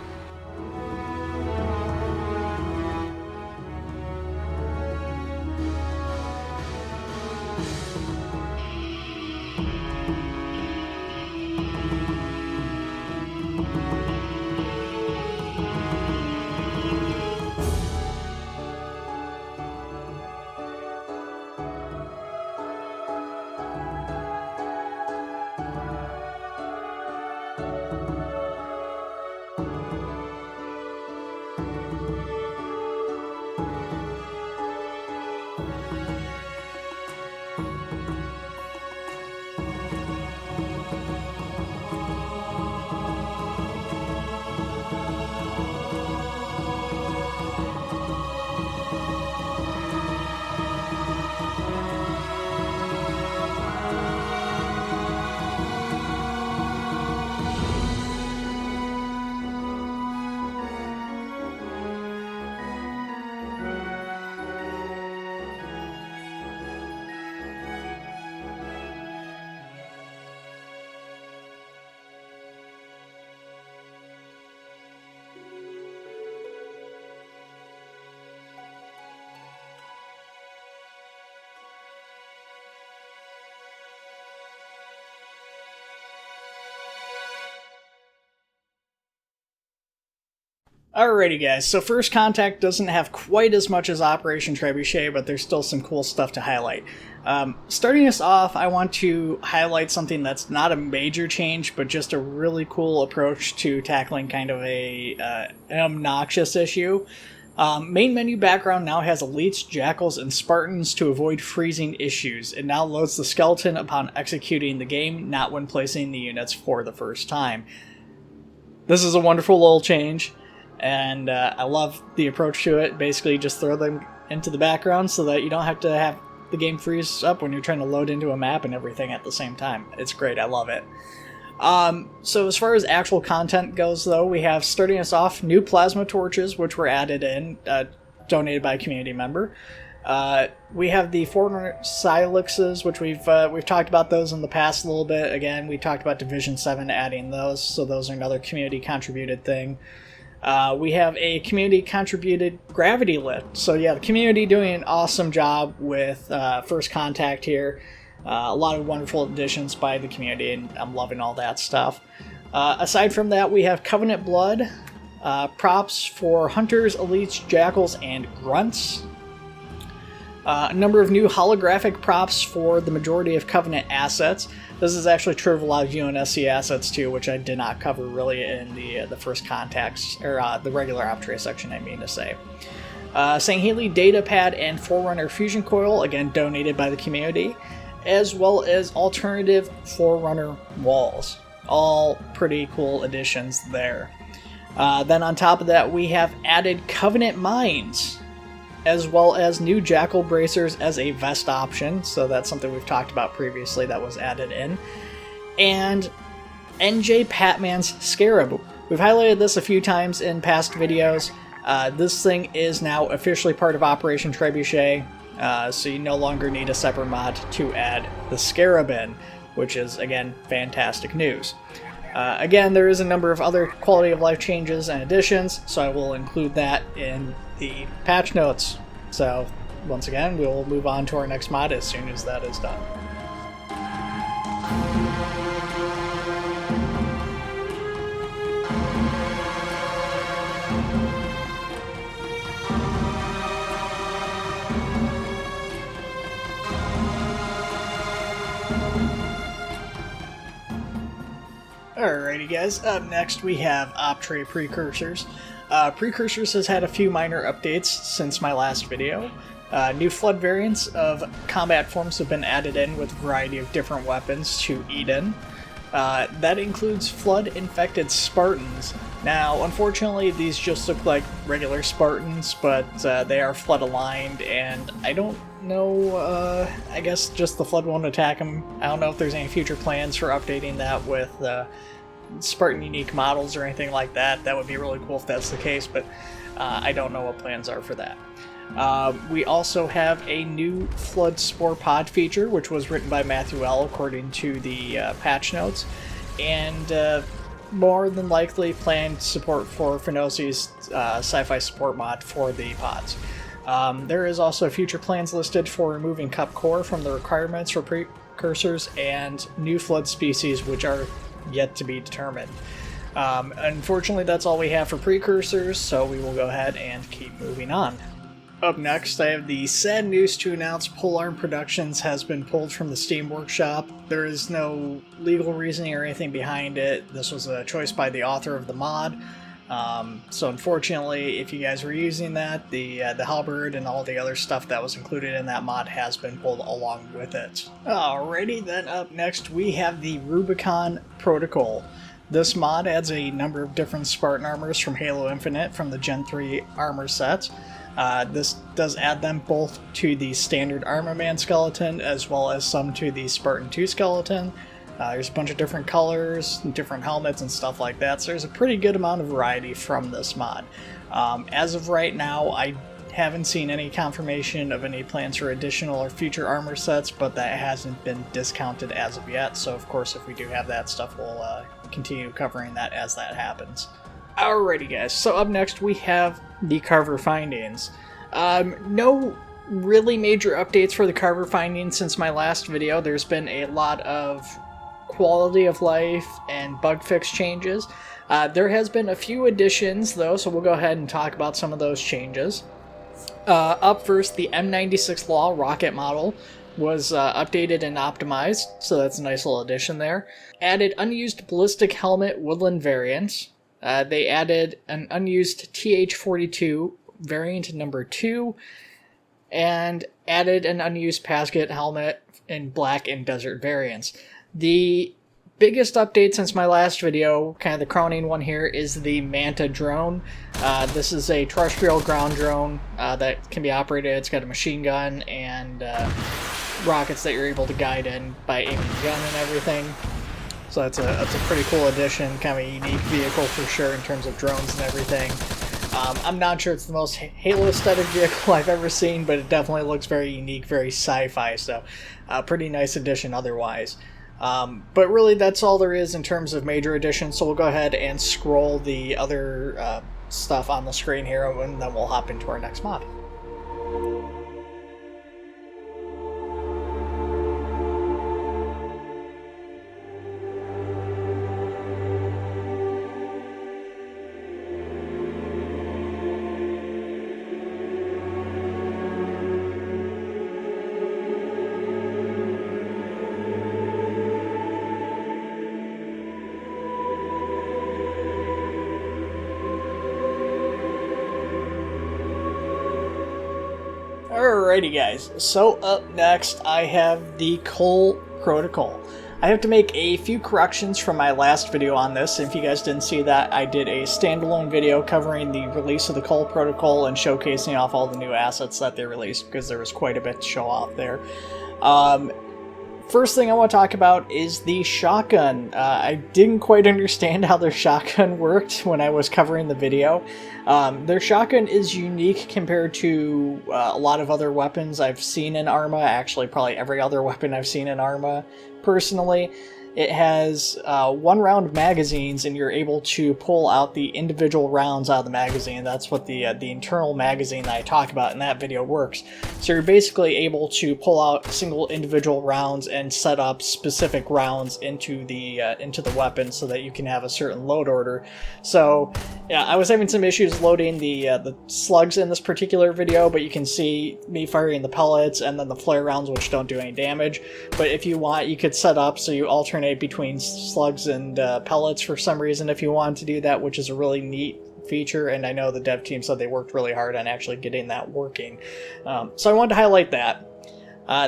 Speaker 2: Alrighty guys, so First Contact doesn't have quite as much as Operation Trebuchet, but there's still some cool stuff to highlight. Starting us off, I want to highlight something that's not a major change, but just a really cool approach to tackling kind of an obnoxious issue. Main menu background now has elites, jackals, and Spartans to avoid freezing issues. It now loads the skeleton upon executing the game, not when placing the units for the first time. This is a wonderful little change. And I love the approach to it. Basically, just throw them into the background so that you don't have to have the game freeze up when you're trying to load into a map and everything at the same time. It's great. I love it. So as far as actual content goes, though, we have, starting us off, new plasma torches, which were added in, donated by a community member. We have the Forerunner Silixes, which we've talked about those in the past a little bit. Again, we talked about Division 7 adding those, so those are another community-contributed thing. We have a community-contributed gravity lift. So yeah, the community doing an awesome job with First Contact here. A lot of wonderful additions by the community, and I'm loving all that stuff. Aside from that, we have Covenant Blood, props for Hunters, Elites, Jackals, and Grunts. A number of new holographic props for the majority of Covenant assets. This is actually true of a lot of UNSC assets too, which I did not cover really in the First Contacts, or the regular Optre section, I mean to say. Sangheili Data Pad and Forerunner Fusion Coil, again donated by the community, as well as alternative Forerunner walls. All pretty cool additions there. Then on top of that, we have added Covenant Mines, as well as new Jackal Bracers as a vest option, so that's something we've talked about previously that was added in. And NJ Patman's Scarab. We've highlighted this a few times in past videos. This thing is now officially part of Operation Trebuchet, so you no longer need a separate mod to add the Scarab in, which is, again, fantastic news. Again, there is a number of other quality of life changes and additions, so I will include that in the patch notes. So, once again, we will move on to our next mod as soon as that is done. Alrighty guys, up next we have Optre Precursors. Precursors has had a few minor updates since my last video. New flood variants of combat forms have been added in with a variety of different weapons to Eden. That includes flood-infected Spartans. Now, unfortunately, these just look like regular Spartans, but they are flood-aligned, and I don't know, I guess just the flood won't attack them. I don't know if there's any future plans for updating that with Spartan unique models or anything like that. That would be really cool if that's the case, but I don't know what plans are for that. We also have a new Flood Spore Pod feature, which was written by Matthew L. according to the patch notes, and more than likely planned support for Finosi's sci-fi support mod for the pods. There is also future plans listed for removing Cup Core from the requirements for Precursors and new Flood species, which are yet to be determined. Unfortunately, that's all we have for Precursors, so we will go ahead and keep moving on. Up next, I have the sad news to announce Polearm Productions has been pulled from the Steam Workshop. There is no legal reasoning or anything behind it. This was a choice by the author of the mod. So unfortunately, if you guys were using that, the halberd and all the other stuff that was included in that mod has been pulled along with it. Alrighty, then up next we have the Rubicon Protocol. This mod adds a number of different Spartan armors from Halo Infinite from the Gen 3 armor set. This does add them both to the standard Armor Man skeleton as well as some to the Spartan 2 skeleton. There's a bunch of different colors, different helmets and stuff like that, so there's a pretty good amount of variety from this mod. As of right now, I haven't seen any confirmation of any plans for additional or future armor sets, but that hasn't been discounted as of yet, so of course if we do have that stuff, we'll continue covering that as that happens. Alrighty guys, so up next we have the Carver findings. No really major updates for the Carver findings since my last video. There's been a lot of quality of life and bug fix changes. There has been a few additions though, so we'll go ahead and talk about some of those changes. Up first, the M96 Law rocket model was updated and optimized, so that's a nice little addition there. Added unused ballistic helmet woodland variants. They added an unused TH-42 variant number 2, and added an unused Pasket helmet in black and desert variants. The biggest update since my last video, kind of the crowning one here, is the Manta drone. This is a terrestrial ground drone that can be operated. It's got a machine gun and rockets that you're able to guide in by aiming the gun and everything. So that's a pretty cool addition, kind of a unique vehicle for sure in terms of drones and everything. I'm not sure it's the most Halo aesthetic vehicle I've ever seen, but it definitely looks very unique, very sci-fi, so pretty nice addition otherwise. But really that's all there is in terms of major additions, so we'll go ahead and scroll the other stuff on the screen here, and then we'll hop into our next mod. Alrighty guys, so up next I have the Coal Protocol. I have to make a few corrections from my last video on this. If you guys didn't see that, I did a standalone video covering the release of the Coal Protocol and showcasing off all the new assets that they released, because there was quite a bit to show off there. First thing I want to talk about is the shotgun. I didn't quite understand how their shotgun worked when I was covering the video. Their shotgun is unique compared to a lot of other weapons I've seen in Arma, actually probably every other weapon I've seen in Arma personally. It has 1-round magazines, and you're able to pull out the individual rounds out of the magazine. That's what the internal magazine that I talk about in that video works. So you're basically able to pull out single individual rounds and set up specific rounds into the weapon so that you can have a certain load order. So yeah, I was having some issues loading the slugs in this particular video, but you can see me firing the pellets and then the flare rounds, which don't do any damage. But if you want, you could set up so you alternate between slugs and pellets for some reason if you want to do that, which is a really neat feature, and I know the dev team said they worked really hard on actually getting that working. So I wanted to highlight that.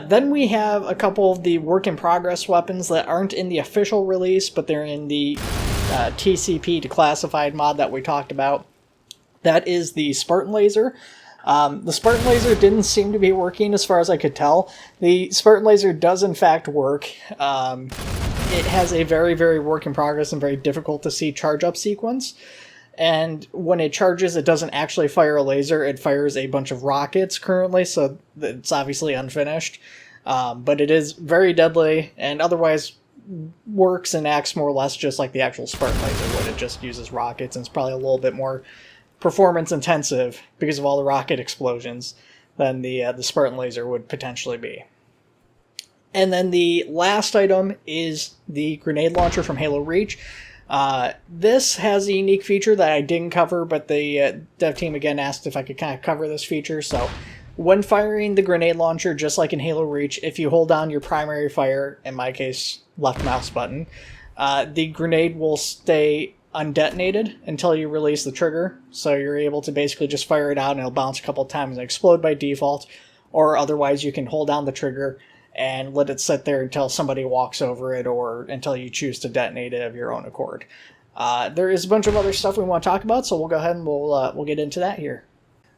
Speaker 2: Then we have a couple of the work-in-progress weapons that aren't in the official release, but they're in the TCP Declassified mod that we talked about. That is the Spartan Laser. The Spartan Laser didn't seem to be working as far as I could tell. The Spartan Laser does in fact work. It has a very, very work-in-progress and very difficult to see charge-up sequence. And when it charges, it doesn't actually fire a laser. It fires a bunch of rockets currently, so it's obviously unfinished. But it is very deadly, and otherwise works and acts more or less just like the actual Spartan Laser would. It just uses rockets, and it's probably a little bit more performance intensive because of all the rocket explosions than the Spartan Laser would potentially be. And then the last item is the grenade launcher from Halo Reach. This has a unique feature that I didn't cover, but the dev team again asked if I could kind of cover this feature. So when firing the grenade launcher, just like in Halo Reach, if you hold down your primary fire, in my case left mouse button, the grenade will stay undetonated until you release the trigger. So you're able to basically just fire it out and it'll bounce a couple times and explode by default, or otherwise you can hold down the trigger and let it sit there until somebody walks over it or until you choose to detonate it of your own accord. There is a bunch of other stuff we want to talk about, so we'll go ahead and we'll get into that here.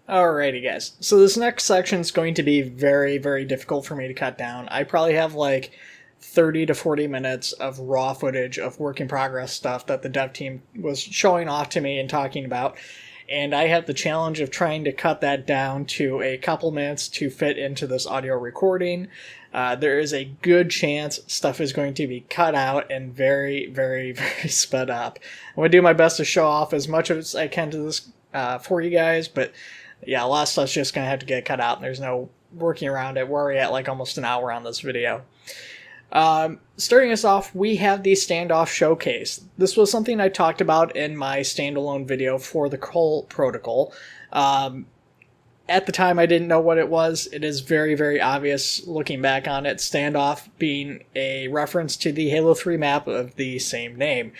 Speaker 2: Alrighty guys, so this next section is going to be very, very difficult for me to cut down. I probably have like 30 to 40 minutes of raw footage of work-in-progress stuff that the dev team was showing off to me and talking about, and I have the challenge of trying to cut that down to a couple minutes to fit into this audio recording. There is a good chance stuff is going to be cut out and very, very, very sped up. I'm going to do my best to show off as much as I can to this for you guys, but yeah, a lot of stuff's just going to have to get cut out, and there's no working around it. We're already at like almost an hour on this video. Starting us off, we have the standoff showcase. This was something I talked about in my standalone video for the Cole Protocol. At the time, I didn't know what it was. It is very, very obvious looking back on it. Standoff being a reference to the Halo 3 map of the same name.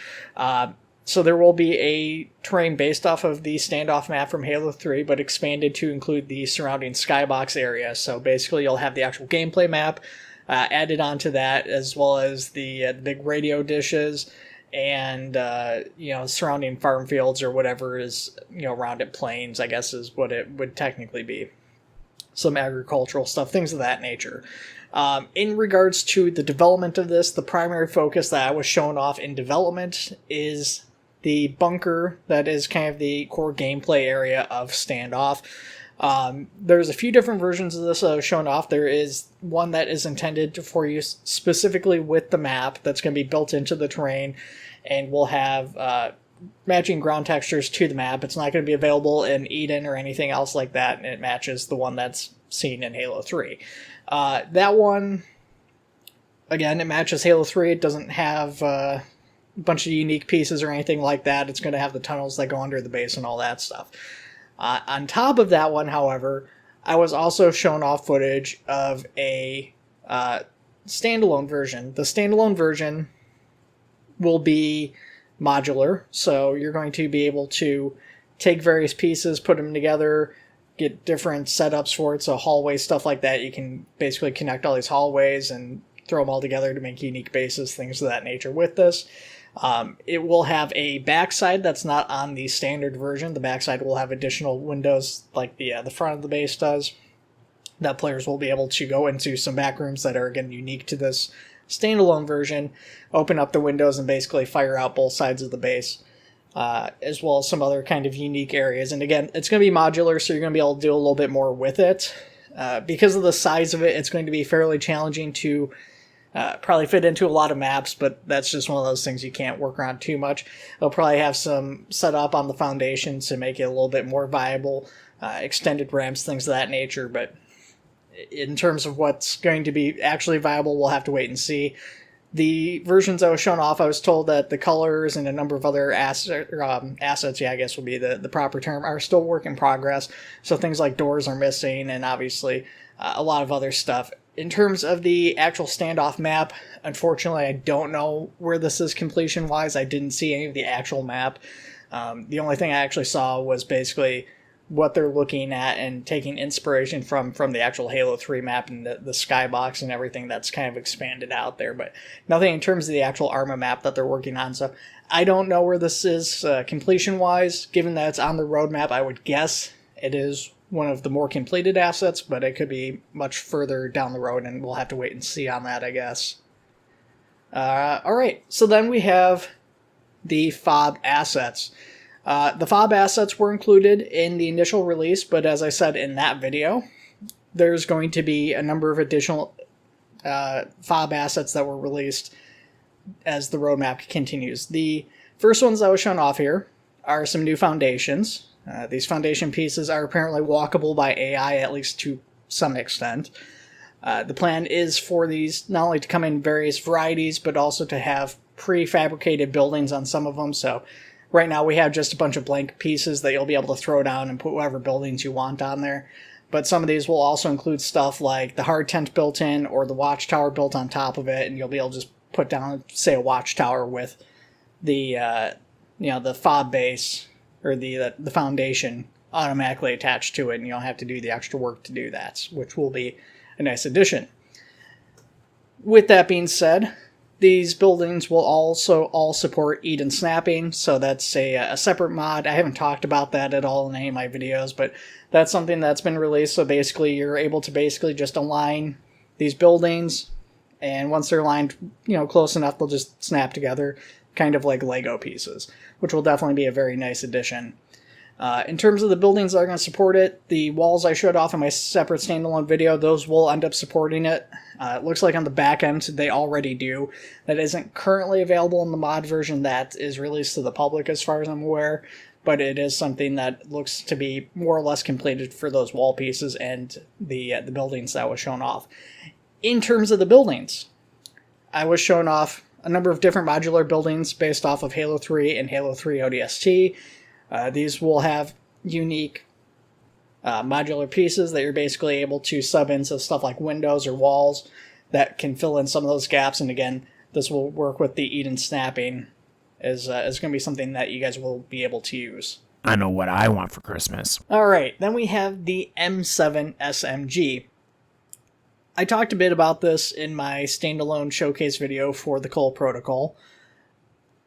Speaker 2: So there will be a terrain based off of the standoff map from Halo 3, but expanded to include the surrounding skybox area. So basically, you'll have the actual gameplay map added onto that, as well as the big radio dishes and surrounding farm fields or whatever is around it, plains, I guess is what it would technically be. Some agricultural stuff, things of that nature. In regards to the development of this, the primary focus that I was shown off in development is the bunker that is kind of the core gameplay area of Standoff. There's a few different versions of this shown off. There is one that is intended for use specifically with the map that's going to be built into the terrain and will have matching ground textures to the map. It's not going to be available in Eden or anything else like that, and it matches the one that's seen in Halo 3. That one, again, it matches Halo 3. It doesn't have a bunch of unique pieces or anything like that. It's going to have the tunnels that go under the base and all that stuff. On top of that one, however, I was also shown off footage of a standalone version. The standalone version will be modular, so you're going to be able to take various pieces, put them together, get different setups for it, so hallway stuff like that. You can basically connect all these hallways and throw them all together to make unique bases, things of that nature with this. It will have a backside that's not on the standard version. The backside will have additional windows like the front of the base does, that players will be able to go into some back rooms that are, again, unique to this standalone version, open up the windows and basically fire out both sides of the base, as well as some other kind of unique areas. And again, it's going to be modular, so you're going to be able to do a little bit more with it. Because of the size of it, it's going to be fairly challenging to probably fit into a lot of maps, but that's just one of those things you can't work around too much. They'll probably have some set up on the foundation to make it a little bit more viable, extended ramps, things of that nature, but in terms of what's going to be actually viable, we'll have to wait and see. The versions I was shown off, I was told that the colors and a number of other assets, I guess would be the proper term, are still work in progress. So things like doors are missing, and obviously a lot of other stuff. In terms of the actual standoff map, unfortunately, I don't know where this is completion-wise. I didn't see any of the actual map. The only thing I actually saw was basically what they're looking at and taking inspiration from the actual Halo 3 map and the skybox and everything that's kind of expanded out there, but nothing in terms of the actual Arma map that they're working on. So I don't know where this is completion-wise. Given that it's on the roadmap, I would guess it is one of the more completed assets, but it could be much further down the road, and we'll have to wait and see on that, I guess. Alright, so then we have the FOB assets. The FOB assets were included in the initial release, but as I said in that video, there's going to be a number of additional FOB assets that were released as the roadmap continues. The first ones that was shown off here are some new foundations. These foundation pieces are apparently walkable by AI, at least to some extent. The plan is for these not only to come in various varieties, but also to have prefabricated buildings on some of them. So right now we have just a bunch of blank pieces that you'll be able to throw down and put whatever buildings you want on there. But some of these will also include stuff like the hard tent built in or the watchtower built on top of it, and you'll be able to just put down, say, a watchtower with the the FOB base or the foundation automatically attached to it, and you don't have to do the extra work to do that, which will be a nice addition. With that being said, these buildings will also all support eat and snapping, so that's a separate mod. I haven't talked about that at all in any of my videos, but that's something that's been released. So basically you're able to basically just align these buildings, and once they're aligned close enough, they'll just snap together, kind of like Lego pieces, which will definitely be a very nice addition. In terms of the buildings that are going to support it, the walls I showed off in my separate standalone video, those will end up supporting it. It looks like on the back end they already do. That isn't currently available in the mod version that is released to the public as far as I'm aware, but it is something that looks to be more or less completed for those wall pieces and the buildings that was shown off. In terms of the buildings, I was shown off a number of different modular buildings based off of Halo 3 and Halo 3 ODST. These will have unique modular pieces that you're basically able to sub into stuff like windows or walls that can fill in some of those gaps. And again, this will work with the eat and snapping is going to be something that you guys will be able to use.
Speaker 3: I know what I want for Christmas.
Speaker 2: All right, then we have the M7 SMG. I talked a bit about this in my standalone showcase video for the Cole Protocol.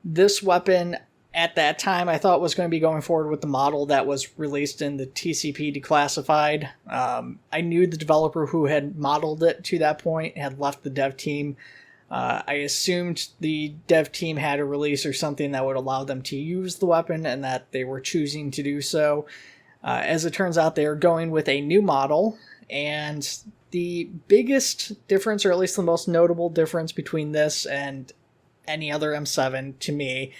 Speaker 2: This weapon, at that time, I thought was going to be going forward with the model that was released in the TCP Declassified. I knew the developer who had modeled it to that point had left the dev team. I assumed the dev team had a release or something that would allow them to use the weapon and that they were choosing to do so. As it turns out, they are going with a new model, and the biggest difference, or at least the most notable difference between this and any other M7 to me,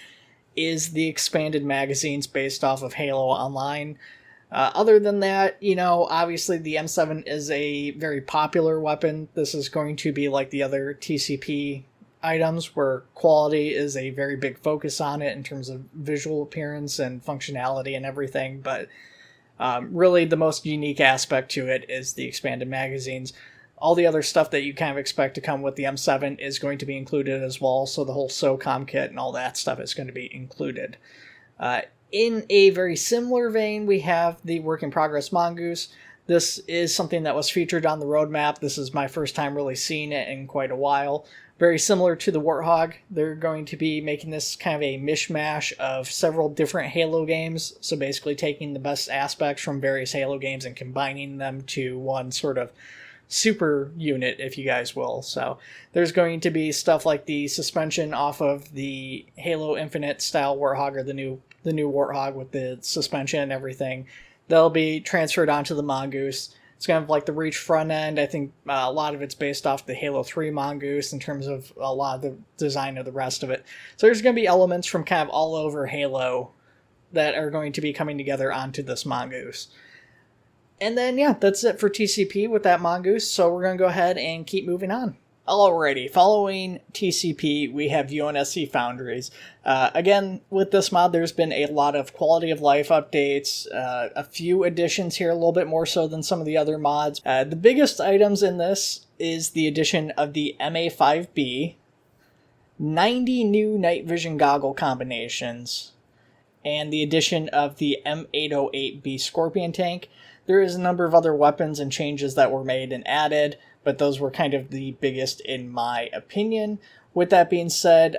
Speaker 2: is the expanded magazines based off of Halo Online. Other than that, obviously the M7 is a very popular weapon. This is going to be like the other TCP items where quality is a very big focus on it in terms of visual appearance and functionality and everything, but really the most unique aspect to it is the expanded magazines. All the other stuff that you kind of expect to come with the M7 is going to be included as well, so the whole SOCOM kit and all that stuff is going to be included. In a very similar vein, we have the Work in Progress Mongoose. This is something that was featured on the roadmap. This is my first time really seeing it in quite a while. Very similar to the Warthog, they're going to be making this kind of a mishmash of several different Halo games, so basically taking the best aspects from various Halo games and combining them to one sort of super unit, if you guys will. So there's going to be stuff like the suspension off of the Halo Infinite style Warthog, or the new Warthog with the suspension and everything. They'll be transferred onto the Mongoose. It's kind of like the Reach front end. I think a lot of it's based off the Halo 3 Mongoose in terms of a lot of the design of the rest of it. So there's going to be elements from kind of all over Halo that are going to be coming together onto this Mongoose. And then, yeah, that's it for TCP with that Mongoose, so we're going to go ahead and keep moving on. Alrighty, following TCP, we have UNSC Foundries. Again, with this mod, there's been a lot of quality of life updates, a few additions here, a little bit more so than some of the other mods. The biggest items in this is the addition of the MA5B, 90 new night vision goggle combinations, and the addition of the M808B Scorpion tank. There is a number of other weapons and changes that were made and added, but those were kind of the biggest in my opinion. With that being said,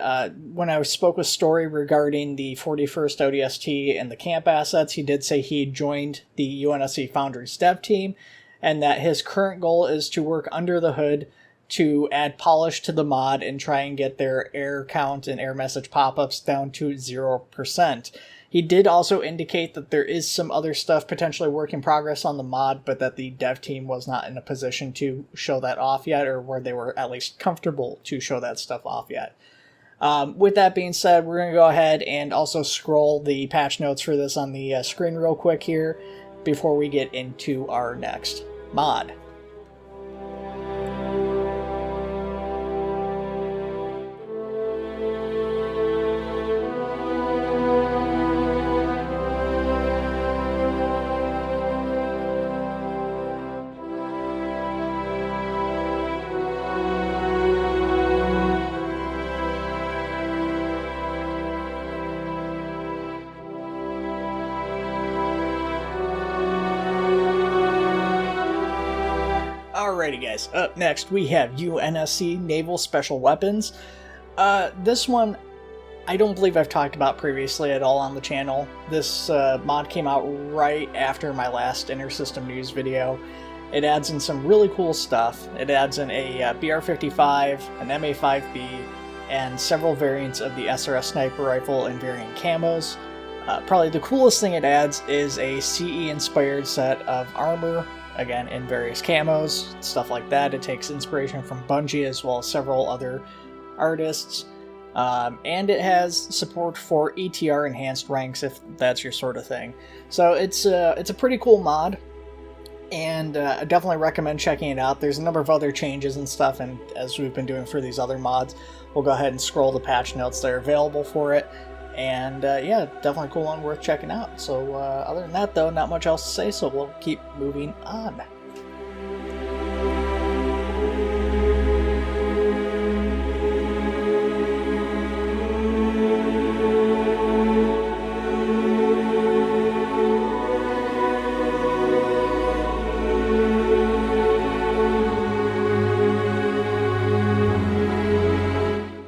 Speaker 2: when I spoke with Story regarding the 41st ODST and the camp assets, he did say he joined the UNSC Foundries dev team, and that his current goal is to work under the hood to add polish to the mod and try and get their error count and error message pop-ups down to 0%. He did also indicate that there is some other stuff potentially work in progress on the mod, but that the dev team was not in a position to show that off yet, or where they were at least comfortable to show that stuff off yet. With that being said, we're going to go ahead and also scroll the patch notes for this on the screen real quick here before we get into our next mod. Alrighty guys, up next we have UNSC Naval Special Weapons. This one I don't believe I've talked about previously at all on the channel. This mod came out right after my last Intersystem news video. It adds in some really cool stuff. It adds in a BR-55, an MA-5B, and several variants of the SRS sniper rifle in varying camos. Probably the coolest thing it adds is a CE-inspired set of armor, again in various camos, stuff like that. It takes inspiration from Bungie as well as several other artists. And it has support for ETR enhanced ranks if that's your sort of thing. So it's a pretty cool mod, and I definitely recommend checking it out. There's a number of other changes and stuff, and as we've been doing for these other mods, we'll go ahead and scroll the patch notes that are available for it. And yeah, definitely a cool one worth checking out. So other than that though, not much else to say, so we'll keep moving on.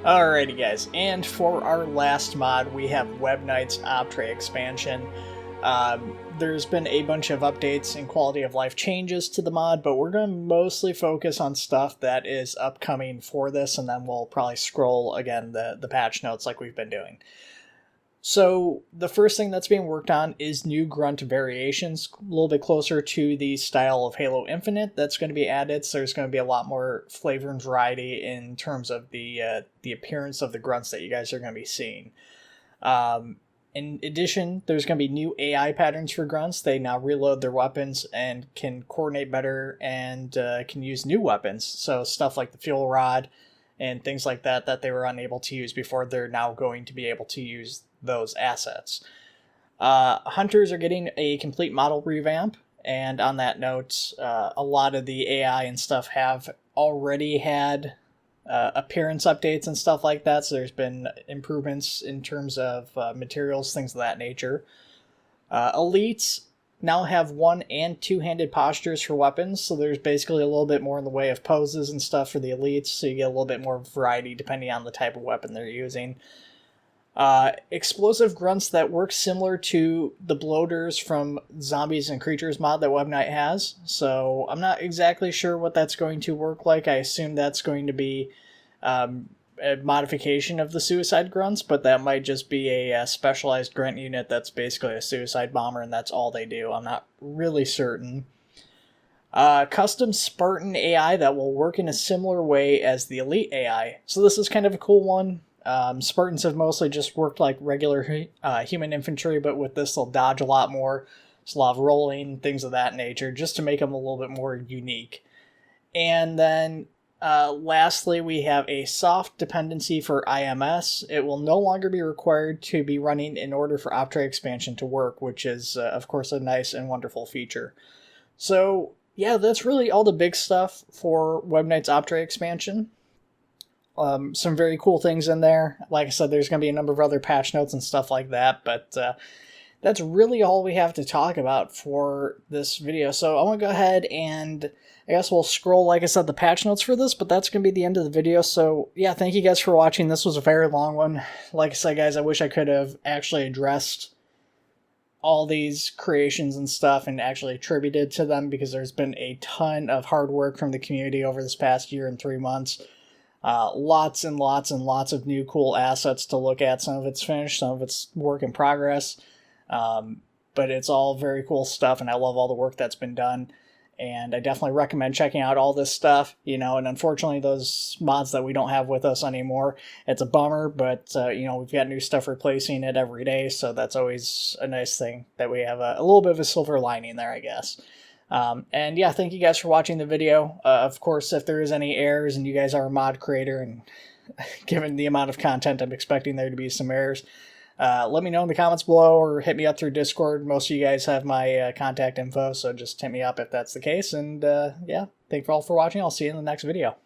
Speaker 2: Alrighty guys, and for our last mod we have Webknights Optre expansion. There's been a bunch of updates and quality of life changes to the mod, but we're going to mostly focus on stuff that is upcoming for this, and then we'll probably scroll again the patch notes like we've been doing. So the first thing that's being worked on is new grunt variations, a little bit closer to the style of Halo Infinite that's going to be added. So there's going to be a lot more flavor and variety in terms of the appearance of the grunts that you guys are going to be seeing. In addition, there's going to be new AI patterns for grunts. They now reload their weapons and can coordinate better and can use new weapons. So stuff like the fuel rod and things like that that they were unable to use before, they're now going to be able to use those assets. Hunters are getting a complete model revamp, and on that note, a lot of the AI and stuff have already had appearance updates and stuff like that, so there's been improvements in terms of materials, things of that nature. Elites now have one- and two-handed postures for weapons, so there's basically a little bit more in the way of poses and stuff for the elites, so you get a little bit more variety depending on the type of weapon they're using. Explosive grunts that work similar to the bloaters from Zombies and Creatures mod that Webknight has. So I'm not exactly sure what that's going to work like. I assume that's going to be a modification of the suicide grunts, but that might just be a specialized grunt unit that's basically a suicide bomber and that's all they do. I'm not really certain. Custom Spartan AI that will work in a similar way as the Elite AI. So this is kind of a cool one. Spartans have mostly just worked like regular human infantry, but with this they'll dodge a lot more. There's a lot of rolling, things of that nature, just to make them a little bit more unique. And then lastly, we have a soft dependency for IMS. It will no longer be required to be running in order for Optre expansion to work, which is, of course, a nice and wonderful feature. So, yeah, that's really all the big stuff for Webknights Optre expansion. Some very cool things in there. Like I said, there's going to be a number of other patch notes and stuff like that, but that's really all we have to talk about for this video. So I want to go ahead and I guess we'll scroll, like I said, the patch notes for this, but that's going to be the end of the video. So yeah, thank you guys for watching. This was a very long one. Like I said, guys, I wish I could have actually addressed all these creations and stuff and actually attributed to them, because there's been a ton of hard work from the community over this past year and 3 months. Lots and lots and lots of new cool assets to look at. Some of it's finished, some of it's work in progress. But it's all very cool stuff, and I love all the work that's been done. And I definitely recommend checking out all this stuff, you know, and unfortunately those mods that we don't have with us anymore, it's a bummer, but, you know, we've got new stuff replacing it every day, so that's always a nice thing that we have a little bit of a silver lining there, I guess. And yeah, thank you guys for watching the video. Of course, if there is any errors and you guys are a mod creator, and given the amount of content, I'm expecting there to be some errors, let me know in the comments below or hit me up through Discord. Most of you guys have my contact info, so just hit me up if that's the case. And yeah, thank you all for watching. I'll see you in the next video.